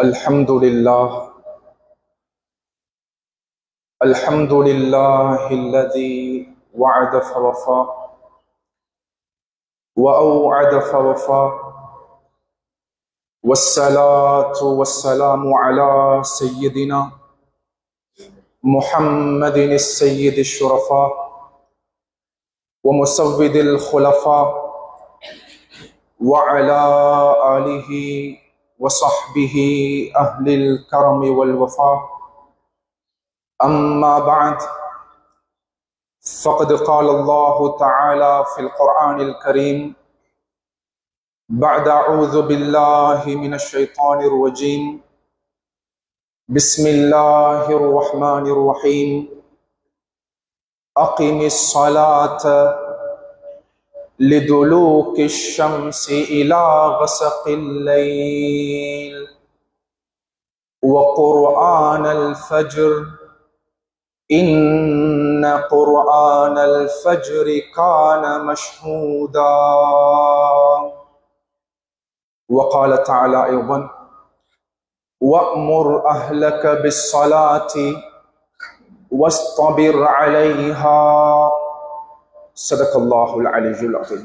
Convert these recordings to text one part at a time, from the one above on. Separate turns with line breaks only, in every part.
الحمد لله الذي وعد فوفى وأوعد فوفى، والصلاة والسلام على سيدنا محمد السيد الشرفاء ومسود الخلفاء وعلى آله وصحبه أهل الكرم والوفاء. أما بعد، فقد قال الله تعالى في القرآن الكريم بعد أعوذ بالله من الشيطان الرجيم: بسم الله الرحمن الرحيم. أقم الصلاة لدلوك الشمس إلى غسق الليل وقرآن الفجر إن قرآن الفجر كان مشهودا. وقال تعالى أيضا: وأمر أهلك بالصلاة واصطبر عليها. صدق الله العلي العظيم.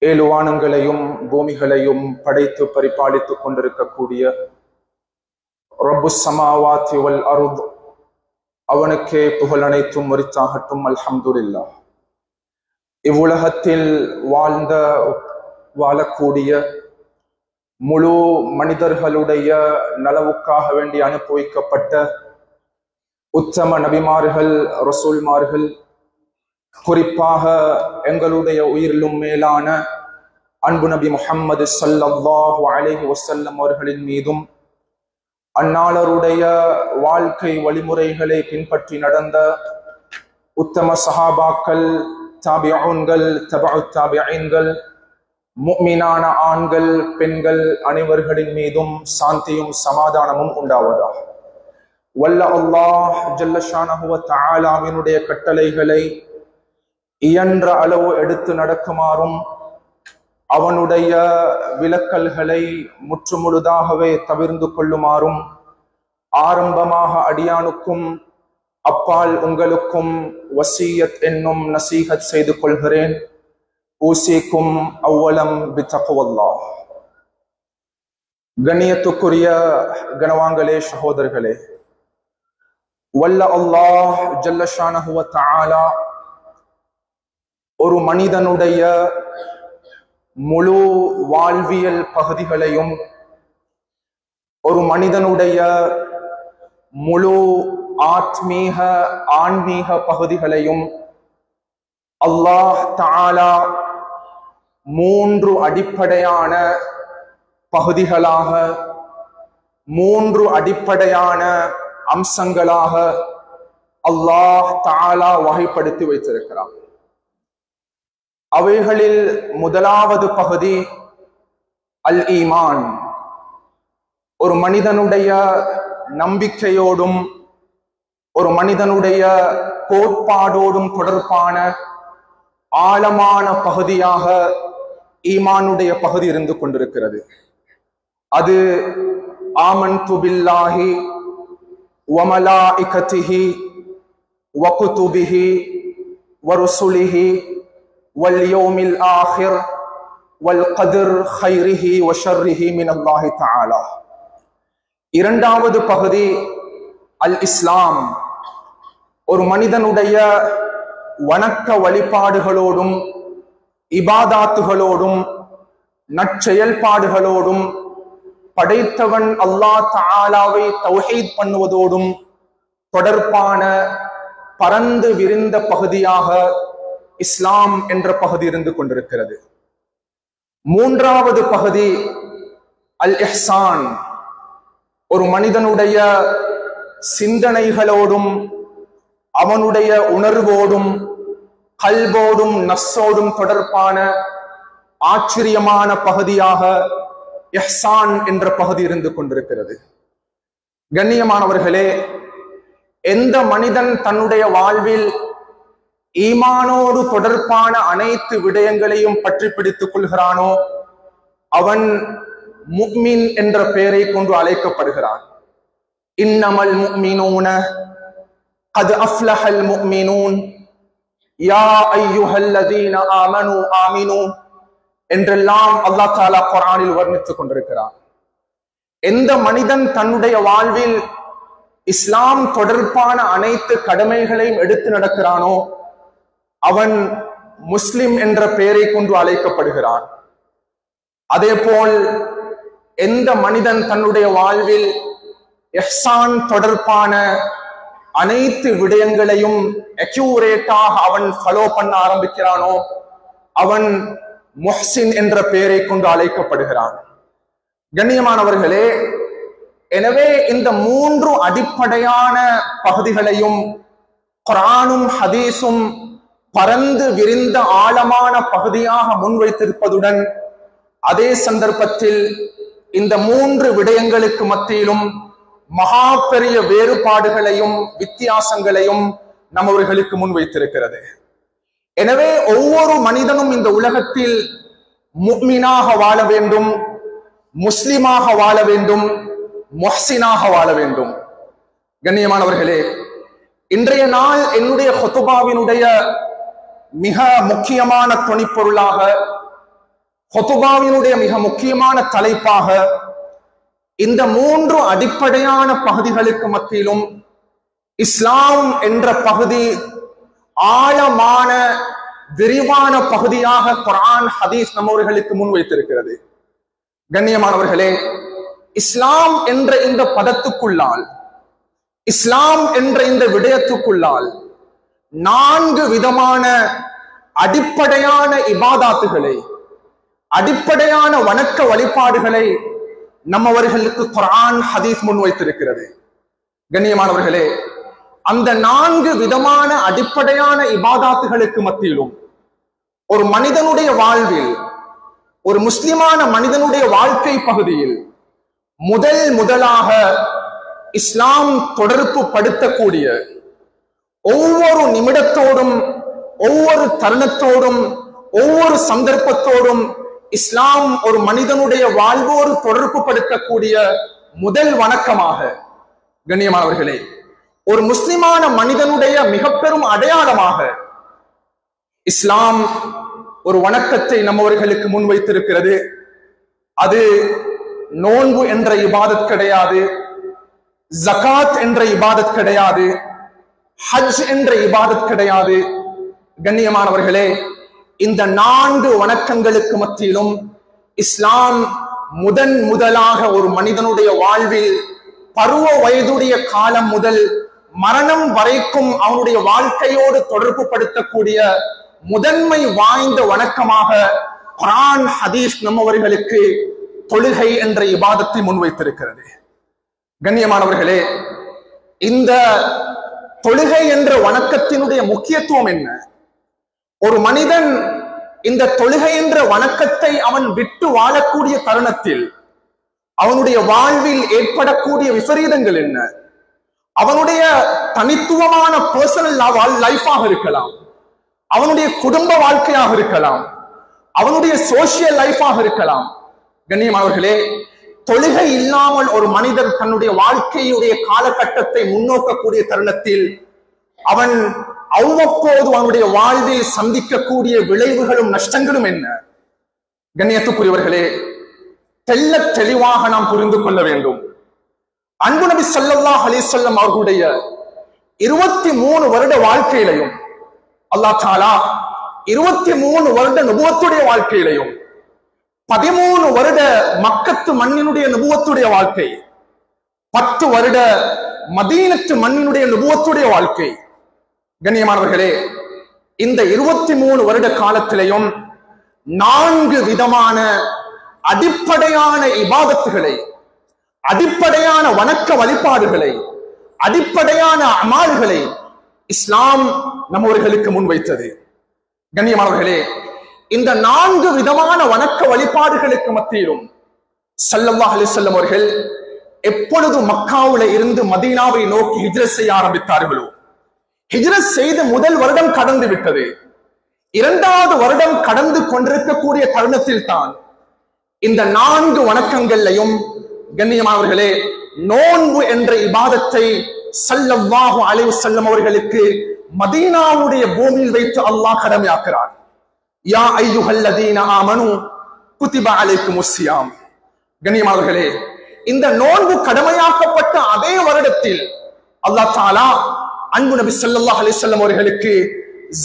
ஏழு வானங்களையும் பூமிகளையும் படைத்து பரிபாலித்துக் கொண்டிருக்கக்கூடிய ரப்பு ஸமாவாத்தி வல் அர்த், அவனுக்கே புகழ் அனைத்தும் உரித்தாகட்டும். அல்ஹம்துலில்லாஹ். இவ்வுலகத்தில் வாழக்கூடிய முழு மனிதர்களுடைய நலவுக்காக வேண்டி அனுப்பி வைக்கப்பட்ட உத்தம நபிமார்கள், ரசூல்மார்கள், குறிப்பாக எங்களுடைய உயிரிலும் மேலான அன்பு நபி முஹம்மது ஸல்லல்லாஹு அலைஹி வஸல்லம் அவர்களின் மீதும், அந்நாளருடைய வாழ்க்கை வழிமுறைகளை பின்பற்றி நடந்த உத்தம சஹாபாக்கள், தாபிஊன்கள், தபஉத் தாபிஈன்கள், முஃமினான ஆண்கள் பெண்கள் அனைவர்களின் மீதும் சாந்தியும் சமாதானமும் உண்டாவதாக. வல்ல அல்லாஹ் ஜல்ல ஷானஹு வ தஆலாவினுடைய கட்டளைகளை இயன்ற அளவு எடுத்து நடக்குமாறும், அவனுடைய விலக்கல்களை முற்றுமுழுதாகவே தவிர்ந்து கொள்ளுமாறும் ஆரம்பமாக அடியானுக்கும் அப்பால் உங்களுக்கும் வசியத் என்னும் நசீஹத் செய்து கொள்கிறேன். ஊசிக்கும் அவ்வலம் பித்தக்வல்லாஹ். கண்ணியத்துக்குரிய கனவான்களே, சகோதரர்களே, வல்ல அல்லாஹ் ஜல்ல ஷானஹு வ தஆலா ஒரு மனிதனுடைய முழு வாழ்வியல் பகுதிகளையும், ஒரு மனிதனுடைய முழு ஆன்மீக பகுதிகளையும் அல்லாஹ் தஆலா மூன்று அடிப்படையான பகுதிகளாக, மூன்று அடிப்படையான அம்சங்களாக அல்லாஹ் தஆலா வகைப்படுத்தி வைத்திருக்கிறார். அவைகளில் முதலாவது பகுதி அல் ஈமான். ஒரு மனிதனுடைய நம்பிக்கையோடும் ஒரு மனிதனுடைய கோட்பாடோடும் தொடர்பான ஆழமான பகுதியாக ஈமானுடைய பகுதி இருந்து கொண்டிருக்கிறது. அது ஆமன்து பில்லாஹி வ மலாயிகத்திஹி வ குதுபிஹி வ ருசுலிஹி வல் யௌமில் ஆஹிர் வல் கத்ர் கைரிஹி வ ஷர்ரிஹி மினல்லாஹி தஆலா. இரண்டாவது பகுதி அல் இஸ்லாம். ஒரு மனிதனுடைய வணக்க வழிபாடுகளோடும் இபாதாத்துகளோடும் நற்செயல்பாடுகளோடும் படைத்தவன் அல்லாஹ் தஆலாவை தௌஹீத் பண்ணுவதோடும் தொடர்பான பரந்து விரிந்த பகுதியாக இஸ்லாம் என்ற பகுதி இருந்து கொண்டிருக்கிறது. மூன்றாவது பகுதி அல் இஹ்சான். ஒரு மனிதனுடைய சிந்தனைகளோடும் அவனுடைய உணர்வோடும் கல்போடும் நஃப்ஸோடும் தொடர்பான ஆச்சரியமான பகுதியாக இஹ்சான் என்ற பகுதி இருந்து கொண்டிருக்கிறது. கண்ணியமானவர்களே, எந்த மனிதன் தன்னுடைய வாழ்வில் ஈமானோடு தொடர்பான அனைத்து விடயங்களையும் பற்றி பிடித்துக் கொள்கிறானோ அவன் முஃமின் என்ற பெயரை கொண்டு அழைக்கப்படுகிறான். இன்னமல் முஃமினூன கத் அஃப்லஹல் முஃமினூன் யா அய்யுஹல்லதீன ஆமனூ ஆமினூ என்றெல்லாம் அல்லாஹ் தஆலா குர்ஆனில் வர்ணித்துக் கொண்டிருக்கிறான். எந்த மனிதன் தன்னுடைய வாழ்வில் இஸ்லாம் தொடர்பான அனைத்து கடமைகளையும் எடுத்து நடக்கிறானோ அவன் முஸ்லிம் என்ற பெயரை கொண்டு அழைக்கப்படுகிறான். அதேபோல் எந்த மனிதன் தன்னுடைய வாழ்வில் இஹ்சான் தொடர்பான அனைத்து விடயங்களையும் அக்யூரேட்டாக அவன் ஃபாலோ பண்ண ஆரம்பிக்கிறானோ அவன் முஹ்சின் என்ற பெயரை கொண்டு அழைக்கப்படுகிறான். கண்ணியமானவர்களே, எனவே இந்த மூன்று அடிப்படையான பகுதிகளையும் குர்ஆனும் ஹதீஸும் பரந்து விரிந்த ஆழமான பகுதியாக முன்வைத்திருப்பதுடன் அதே சந்தர்ப்பத்தில் இந்த மூன்று விடயங்களுக்கு மத்தியிலும் மகா பெரிய வேறுபாடுகளையும் வித்தியாசங்களையும் நம்மவர்களுக்கு முன்வைத்திருக்கிறது. எனவே ஒவ்வொரு மனிதனும் இந்த உலகத்தில் முஃமினாக வாழ வேண்டும், முஸ்லிமாக வாழ வேண்டும், முஹ்சினாக வாழ வேண்டும். கண்ணியமானவர்களே, இன்றைய நாள் என்னுடைய ஹுதுபாவினுடைய மிக முக்கியமான துணிப்பொருளாக, ஹுதுபாவினுடைய மிக முக்கியமான தலைப்பாக இந்த மூன்று அடிப்படையான பகுதிகளுக்கு மத்தியிலும் இஸ்லாம் என்ற பகுதி ஆழமான விரிவான பகுதியாக குர்ஆன் ஹதீஸ் நம்மவர்களுக்கு முன்வைத்திருக்கிறது. கண்ணியமானவர்களே, இஸ்லாம் என்ற இந்த பதத்துக்குள்ளால், இஸ்லாம் என்ற இந்த விடயத்துக்குள்ளால் 4 விதமான அடிப்படையான இபாதாத்துகளை, அடிப்படையான வணக்க வழிபாடுகளை நம்மவர்களுக்கு குர்ஆன் ஹதீஸ் முன்வைத்திருக்கிறது. கண்ணியமானவர்களே, அந்த 4 விதமான அடிப்படையான இபாதாத்துகளுக்கு மத்தியிலும் ஒரு மனிதனுடைய வாழ்வில், ஒரு முஸ்லிமான மனிதனுடைய வாழ்க்கை பகுதியில் முதலாக இஸ்லாம் தொடர்பு படுத்தக்கூடிய ஒவ்வொரு நிமிடத்தோடும், ஒவ்வொரு தருணத்தோடும், ஒவ்வொரு சந்தர்ப்பத்தோடும் இஸ்லாம் ஒரு மனிதனுடைய வாழ்வோடு தொடர்பு படுத்தக்கூடிய முதல் வணக்கமாக, கண்ணியமானவர்களே, ஒரு முஸ்லிமான மனிதனுடைய மிக பெரும் அடையாளமாக இஸ்லாம் ஒரு வணக்கத்தை நம்மவர்களுக்கு முன்வைத்திருக்கிறது. அது நோன்பு என்ற இபாதத் கிடையாது, ஜகாத் என்ற இபாதத் கிடையாது, ஹஜ் என்ற இபாதத் கிடையாது. கண்ணியமானவர்களே, இந்த 4 வணக்கங்களுக்கு மத்தியிலும் இஸ்லாம் முதலாக ஒரு மனிதனுடைய வாழ்வில் பருவ வயதுடைய காலம் முதல் மரணம் வரைக்கும் அவனுடைய வாழ்க்கையோடு தொடர்பு படுத்தக்கூடிய முதன்மை வாய்ந்த வணக்கமாக குர்ஆன் ஹதீஸ் நம்மவர்களுக்கு தொழுகை என்ற இபாதத்தை முன்வைத்திருக்கிறது. கண்ணியமானவர்களே, இந்த தொழுகை என்ற வணக்கத்தினுடைய முக்கியத்துவம் என்ன? ஒரு மனிதன் இந்த தொழுகை என்ற வணக்கத்தை அவன் விட்டு வாழக்கூடிய தருணத்தில் அவனுடைய வாழ்வில் ஏற்படக்கூடிய விபரீதங்கள் என்ன? அவனுடைய தனித்துவமான பர்சனல் லைஃபாக இருக்கலாம், அவனுடைய குடும்ப வாழ்க்கையாக இருக்கலாம், அவனுடைய சோசியல் லைஃபாக இருக்கலாம். கண்ணியமானவர்களே, தொழுகை இல்லாமல் ஒரு மனிதர் தன்னுடைய வாழ்க்கையுடைய காலகட்டத்தை முன்னோக்கக்கூடிய தருணத்தில் அவன் அவ்வப்போது அவனுடைய வாழ்வில் சந்திக்கக்கூடிய விளைவுகளும் நஷ்டங்களும் என்ன? கண்ணியத்துக்குரியவர்களே, தெளிவாக நாம் புரிந்து கொள்ள வேண்டும். அன்பு நபி ஸல்லல்லாஹு அலைஹி வஸல்லம் அவர்களுடைய 23 வருட வாழ்க்கையிலையும், அல்லாஹ் தஆலா 23 வருட நபுவத்துடைய வாழ்க்கையிலையும், 13 வருட மக்கத்து மண்ணினுடைய நபுவத்துடைய வாழ்க்கை, 10 வருட மதீனத்து மண்ணினுடைய நபுவத்துடைய வாழ்க்கை. கண்ணியமானவர்களே, இந்த 23 வருட காலத்திலையும் 4 விதமான அடிப்படையான இபாதத்துகளை, அடிப்படையான வணக்க வழிபாடுகளை, அடிப்படையான அமால்களை இஸ்லாம் நம்மவர்களுக்கு முன்வைத்தது. கண்ணியமானவர்களே, இந்த 4 விதமான வணக்க வழிபாடுகளுக்கு மத்தியிலும் ஸல்லல்லாஹு அலைஹி வஸல்லம் அவர்கள் எப்பொழுது மக்காவுல இருந்து மதீனாவை நோக்கி ஹிஜ்ரத் செய்ய ஆரம்பித்தார்களோ, ஹிஜ்ரத் செய்து முதல் வருடம் கடந்து விட்டது, 2வது வருடம் கடந்து கொண்டிருக்கக்கூடிய தருணத்தில் தான் இந்த 4 வணக்கங்களையும் கண்ணியமானவர்களே நோன்பு என்ற இபாதத்தை ஸல்லல்லாஹு அலைஹி வஸல்லம் அவர்களுக்கு மதீனாவுடைய பூமியில் வைத்து அல்லாஹ் கடமையாக்குறான். யா அய்யுஹல்லதீன ஆமனு குதிப அலைக்குமுஸ் ஸியாம். கண்ணியமானவர்களே இந்த நோன்பு கடமையாக்கப்பட்ட அதே வருடத்தில் அல்லாஹ் தஆலா அன்பு நபி ஸல்லல்லாஹு அலைஹி வஸல்லம் அவர்களுக்கு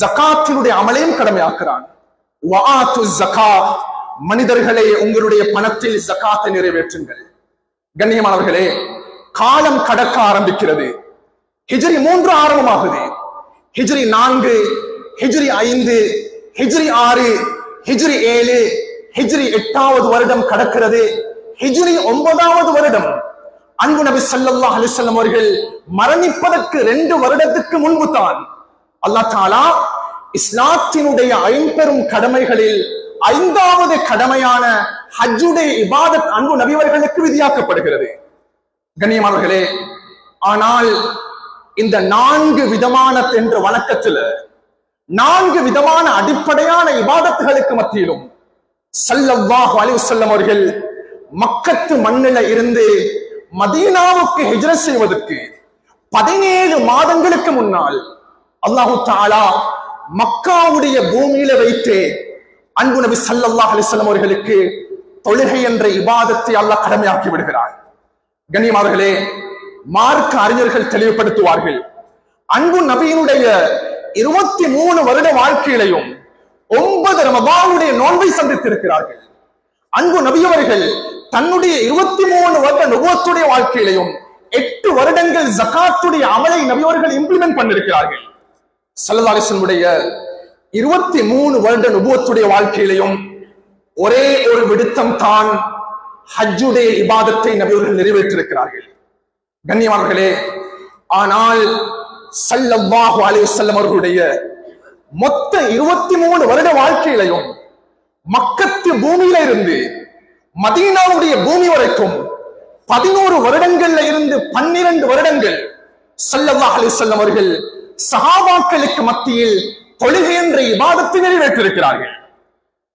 ஜகாத்தினுடைய அமலையும் கடமையாக்குறான். வஆத்து ஸகாத், மனிதர்களே உங்களுடைய பணத்தில் ஜகாத்தை நிறைவேற்றுங்கள். கண்ணியமானவர்களே காலம் கடக்க ஆரம்பிக்கிறது. ஹிஜ்ரி 3 ஆரம்பமாகுது. ஹிஜ்ரி 4, ஹிஜ்ரி 5, ஹிஜ்ரி 6, ஹிஜ்ரி 7, ஹிஜ்ரி 8வது வருடம் கடக்கிறது. ஹிஜ்ரி 9வது வருடம் அன்பு நபி ஸல்லல்லாஹு அலைஹி வஸல்லம் அவர்கள் மரணிப்பதற்கு 2 வருடத்துக்கு முன்பு தான் அல்லாஹ் தஆலா இஸ்லாத்தினுடைய 50 கடமைகளில் 5வது கடமையான ஹஜ்ஜுடைய இபாதத் அன்பு நபி அவர்களுக்கு விதியாக்கப்படுகிறது. கண்ணியமானவர்களே ஆனால் இந்த 4 விதமான என்ற வணக்கத்தில் 4 விதமான அடிப்படையான இபாதத்துகளுக்கு மத்தியிலும் ஸல்லல்லாஹு அலைஹி வஸல்லம் அவர்கள் மக்கத்து மண்ணில இருந்து மதீனாவுக்கு ஹிஜ்ரத் செய்வதற்கு 17 மாதங்களுக்கு முன்னால் அல்லாஹு தஆலா மக்காவுடைய பூமியில வைத்து அன்பு நபி ஸல்லல்லாஹு அலைஹி வஸல்லம் அவர்களுக்கு தொழுகை என்ற இபாதத்தை அல்லாஹ் கடமையாக்கி விடுகிறார். கண்ணியமானவர்களே மார்க்க அறிஞர்கள் தெளிவுபடுத்துவார்கள், அன்பு நபியினுடைய 23 வருட வாழ்க்கையிலையும் 9 ரமதானுடைய நோன்பை சந்தித்திருக்கிறார்கள். அன்பு நபியவர்கள் தன்னுடைய 23 வருட நுபுவத்துடைய வாழ்க்கையிலையும் 8 வருடங்கள் ஜகாத்துடைய அமலை நபியவர்கள் இம்ப்ளிமெண்ட் பண்ணிருக்கிறார்கள். ஸல்லல்லாஹு அலைஹி வஸல்லம் 23 வருட நுபுவத்துடைய வாழ்க்கையிலையும் ஒரே ஒரு விடுத்தம் தான் ஹஜ்ஜுடைய இபாதத்தை நபியவர்கள் நிறைவேற்றிருக்கிறார்கள். கண்ணியமானவர்களே ஆனால் ஸல்லல்லாஹு அலைஹி வஸல்லம் அவர்களுடைய மொத்த 23 வருட வாழ்க்கையிலையும் மக்கத்து பூமியில இருந்து மதீனாவுடைய பூமி வரைக்கும் 11 வருடங்கள்ல இருந்து 12 வருடங்கள் ஸல்லல்லாஹு அலைஹி வஸல்லம் அவர்கள் சஹாபாக்களுக்கு மத்தியில் தொழுகை என்ற இபாதத்தை நிறைவேற்றிருக்கிறார்கள்.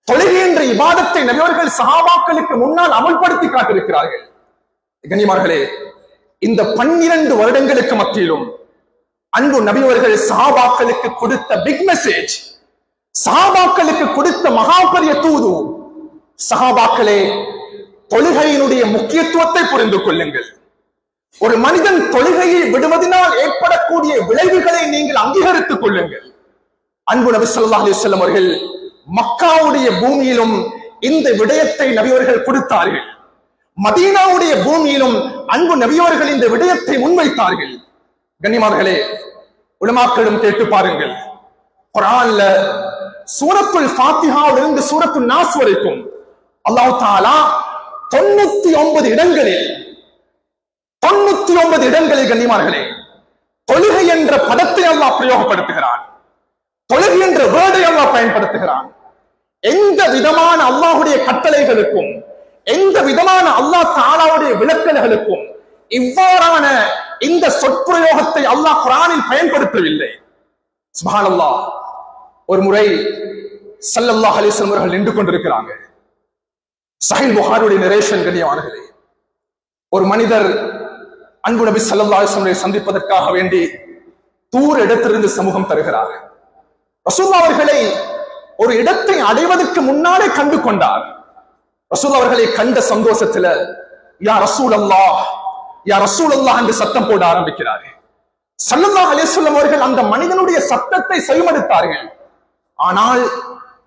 தொழுகை என்ற இபாதத்தை நபியவர்கள் சஹாபாக்களுக்கு முன்னால் அமல்படுத்தி காட்டிருக்கிறார்கள். கண்ணியமானவர்களே இந்த 12 வருடங்களுக்கு மத்தியிலும் அன்பு நபியவர்கள் சஹாபாக்களுக்கு கொடுத்த பிக் மெசேஜ், சஹாபாக்களுக்கு கொடுத்த மகாபரிய தூது, சஹாபாக்களே தொழுகையினுடைய முக்கியத்துவத்தை புரிந்து கொள்ளுங்கள். ஒரு மனிதன் தொழுகையை விடுவதனால் ஏற்படக்கூடிய விளைவுகளை நீங்கள் அங்கீகரித்துக் கொள்ளுங்கள். அன்பு நபி ஸல்லல்லாஹு அலைஹி வஸல்லம் அவர்கள் மக்காவுடைய பூமியிலும் இந்த விடயத்தை நபியவர்கள் கொடுத்தார்கள். மதீனாவுடைய பூமியிலும் அன்பு நபியவர்கள் இந்த விடயத்தை முன்வைத்தார்கள். கண்ணியமானவர்களே உலமாக்களிடம் கேட்டு பாருங்கள், குர்ஆன்ல சூரத்துல் ஃபாத்திஹாவிலிருந்து சூரத்துல் நாஸ் வரைக்கும் அல்லாஹ் தஆலா 99 இடங்களில் 99 இடங்களில் கண்ணியமானவர்களே தொழுகை என்ற பதத்தை அல்லாஹ் பிரயோகப்படுத்துகிறான். தொழுகை என்ற வேர்டை அல்லாஹ் பயன்படுத்துகிறான். எந்த விதமான அல்லாஹ்வுடைய கட்டளைகளுக்கும் எந்த விதமான அல்லாஹ் தஆலாவுடைய விளக்கல்களுக்கும் இவ்வாறான இந்த சொற்பிரயோகத்தை அல்லாஹ் குர்ஆனில் பயன்படுத்தவில்லை. சுப்ஹானல்லாஹ். ஒரு முறை ஸல்லல்லாஹு அலைஹி வஸல்லம் அவர்கள் நின்று கொண்டிருக்கிறாங்க. சஹீஹ் புகாரியுடைய நரேஷன் கண்ணியமானவர்களே, ஒரு மனிதர் அன்பு நபி ஸல்லல்லாஹு அலைஹி வஸல்லம் சந்திப்பதற்காக வேண்டி தூர இடத்திலிருந்து சமூகம் தருகிறார். ரசூலுல்லாஹ் அவர்களை ஒரு இடத்தை அடைவதற்கு முன்னாலே கண்டு கொண்டார். ரசூலுல்லாஹ் அவர்களை கண்ட சந்தோஷத்துல யா ரசூலல்லாஹ் யா ரசூலல்லாஹ் என்று சத்தம் போட ஆரம்பிக்கிறார். ஸல்லல்லாஹு அலைஹி வஸல்லம் அவர்கள் அந்த மனிதனுடைய சத்தத்தை செவிமடுத்தார்கள். ஆனால்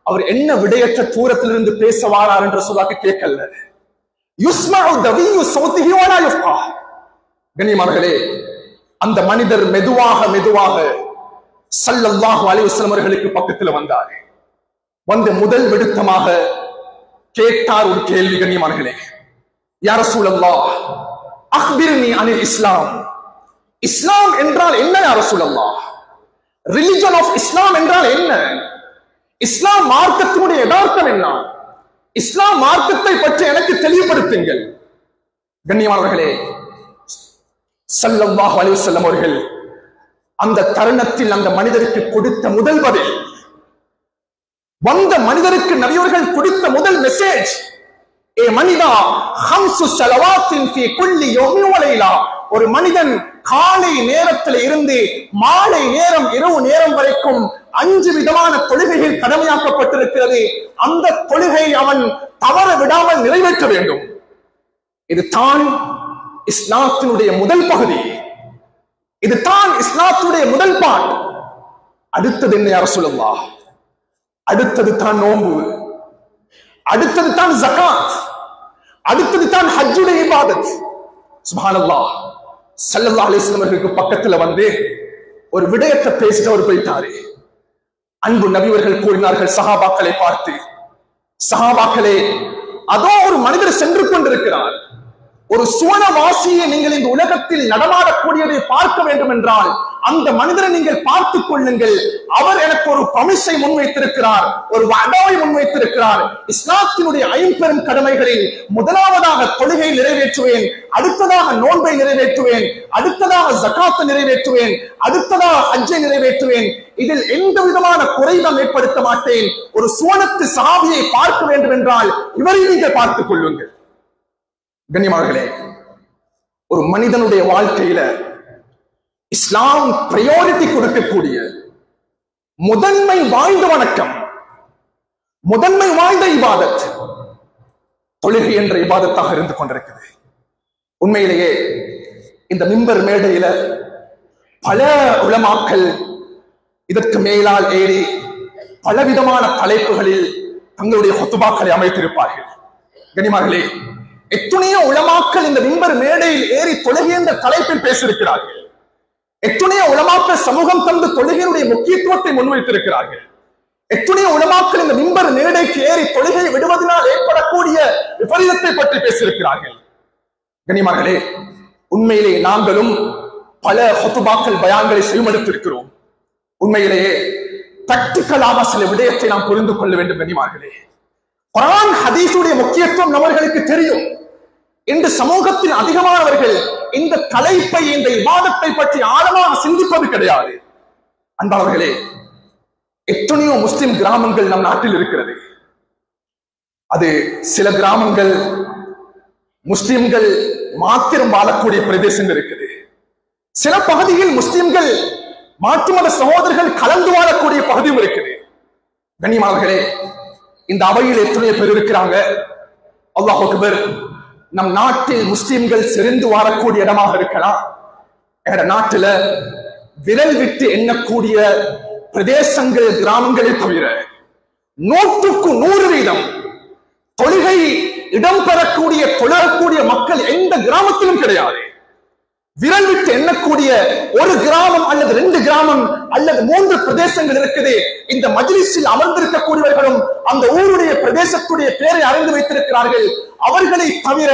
அவர் என்ன விடையற்ற தூரத்திலிருந்து பேச வாரார் என்று ரசூலுல்லாஹ் கேட்கல. யுஸ்மஉ தவியு சௌதிஹி வலா யுஃபா. கண்ணியமானவர்களே அந்த மனிதர் மெதுவாக ஸல்லல்லாஹு அலைஹி வஸல்லம் அவர்களுக்கு பக்கத்துல வந்தார். வந்து முதல் விடுத்தமாக கேட்டார் ஒரு கேள்வி. கண்ணியமானவர்களே யா ரசூலல்லாஹ் அக்பிர்னி அனில் இஸ்லாம். இஸ்லாம் என்றால் என்ன யா ரசூலல்லாஹ்? ரிலிஜன் ஆஃப் இஸ்லாம் என்றால் என்ன? இஸ்லாம் மார்க்கத்தினுடைய யதார்த்தம் என்ன? இஸ்லாம் மார்க்கத்தை பற்றி எனக்கு தெளிவுபடுத்துங்கள். கண்ணியமானவர்களே ஸல்லல்லாஹு அலைஹி வஸல்லம் அவர்கள் அந்த தருணத்தில் அந்த மனிதருக்கு கொடுத்த முதல் பதில், வந்த மனிதருக்கு நபியவர்கள் கொடுத்த முதல் மெசேஜ், ஏ மனிதா, ஹம்சு ஸலவாத்தின் ஃபீ குல்லி யௌமின் வ லைலா, ஒரு மனிதன் காலை நேரத்தில் இருந்து மாலை நேரம் இரவு நேரம் வரைக்கும் 5 விதமான தொழுகைகள் கடமையாக்கப்பட்டிருக்கிறது. அந்த தொழுகை அவன் தவற விடாமல் நிறைவேற்ற வேண்டும். இதுதான் இஸ்லாத்தினுடைய முதல் பகுதி, இதுதான் இஸ்லாத்தினுடைய முதல் பாட். அடுத்தது என்ன யா ரசூலல்லாஹ்? அடுத்தது தான் நோன்பு, அடுத்தது தான் ஜகாத், அடுத்தது தான் ஹஜ்ஜுடைய இபாதத். சுப்ஹானல்லாஹ். ஸல்லல்லாஹு அலைஹி வஸல்லம் அவர்களுக்கு பக்கத்துல வந்து ஒரு விடயத்தை பேசிட்டு அவர் போயிட்டாரு. அன்பு நபிவர்கள் கூறினார்கள் சஹாபாக்களை பார்த்து, சஹாபாக்களே, அதோ ஒரு மனிதர் சென்று கொண்டிருக்கிறார். ஒரு சுவனவாசியை நீங்கள் இந்த உலகத்தில் நடமாடக்கூடியதை பார்க்க வேண்டும் என்றால் அந்த மனிதரை நீங்கள் பார்த்துக் கொள்ளுங்கள். அவர் எனக்கு ஒரு பமிஷை முன்வைத்திருக்கிறார், ஒரு வடாவை முன்வைத்திருக்கிறார். இஸ்லாத்தினுடைய 5 பெரும் கடமைகளில் முதலாவதாக தொழுகை நிறைவேற்றுவேன், அடுத்ததாக நோன்பை நிறைவேற்றுவேன், அடுத்ததாக ஜகாத்தை நிறைவேற்றுவேன், அடுத்ததாக ஹஜ்ஜை நிறைவேற்றுவேன். இதில் எந்த விதமான குறைவும் ஏற்படுத்த மாட்டேன். ஒரு சுவனத்து சஹாபியை பார்க்க வேண்டும் என்றால் இவரை நீங்கள் பார்த்துக் கொள்ளுங்கள். கண்ணியமானவர்களே, ஒரு மனிதனுடைய வாழ்க்கையில இஸ்லாம் பிரையாரிட்டி கொடுக்கக்கூடிய முதன்மை வாய்ந்த வணக்கம், முதன்மை வாய்ந்த இபாதத் தொழுகை என்ற இபாதத்தாக இருந்து கொண்டிருக்கிறது. உண்மையிலேயே இந்த மிம்பர் மேடையில பல உலமாக்கள் இதற்கு மேலால் ஏறி பலவிதமான தலைப்புகளில் தங்களுடைய ஹுத்பாக்களை அமைத்திருப்பார்கள். கண்ணியமானவர்களே, எத்தனையோ உலமாக்கள் இந்த மிம்பர் மேடையில் ஏறி தொழுகை என்ற தலைப்பில் பேசியிருக்கிறார்கள். எத்தனையோ உலமாக்கள் சமூகம் தந்து தொழுகையினுடைய முக்கியத்துவத்தை முன்வைத்திருக்கிறார்கள். எத்தனையோ உலமாக்கள் இந்த மிம்பர் மேடைக்கு ஏறி தொழுகை விடுவதனால் ஏற்படக்கூடிய விபரீதத்தை பற்றி பேசியிருக்கிறார்கள். கண்ணியமானவர்களே, உண்மையிலே நாங்களும் பல ஹுத்பாக்கள் பயான்களை செய்யமெடுத்திருக்கிறோம். உண்மையிலேயே பிராக்டிகலாக சில விடயத்தை நாம் புரிந்து கொள்ள வேண்டும். கண்ணியமானவர்களே, குர்ஆன் ஹதீஸுடைய முக்கியத்துவம் நம்மளுக்கு தெரியும். இன்று சமூகத்தில் அதிகமானவர்கள் இந்த தலைப்பை, இந்த இபாதத்தை பற்றி ஆழமாக சிந்திப்பது கிடையாது. அன்பானவர்களே, எத்தனையோ முஸ்லிம் கிராமங்கள் நம் நாட்டில் இருக்கிறது. அது சில கிராமங்கள் முஸ்லிம்கள் மாத்திரம் வாழக்கூடிய பிரதேசங்கள் இருக்குது. சில பகுதியில் முஸ்லிம்கள் மாற்று மத சகோதரர்கள் கலந்து வாழக்கூடிய பகுதியும் இருக்குது. கண்ணியமானவர்களே, இந்த அவையில் எத்தனையோ பேர் இருக்கிறாங்க. அல்லாஹ் அக்பர். நம் நாட்டில் முஸ்லிம்கள் செறிந்து வாழக்கூடிய இடமாக இருக்கலாம். எங்க நாட்டுல விரல் விட்டு எண்ணக்கூடிய பிரதேசங்கள், கிராமங்களை தவிர 100க்கு 100% தொழுகை இடம்பெறக்கூடிய தொழக்கூடிய மக்கள் எந்த கிராமத்திலும் கிடையாது. விரல் விட்டு எண்ணக்கூடிய ஒரு கிராமம் அல்லது 2 கிராமம் அல்லது 3 பிரதேசங்கள் இருக்குது. இந்த மஜ்லிஸில் அமர்ந்திருக்கக்கூடியவர்களும் அந்த ஊருடைய பிரதேசத்துடைய பெயரை அறிந்து வைத்திருக்கிறார்கள். அவர்களை தவிர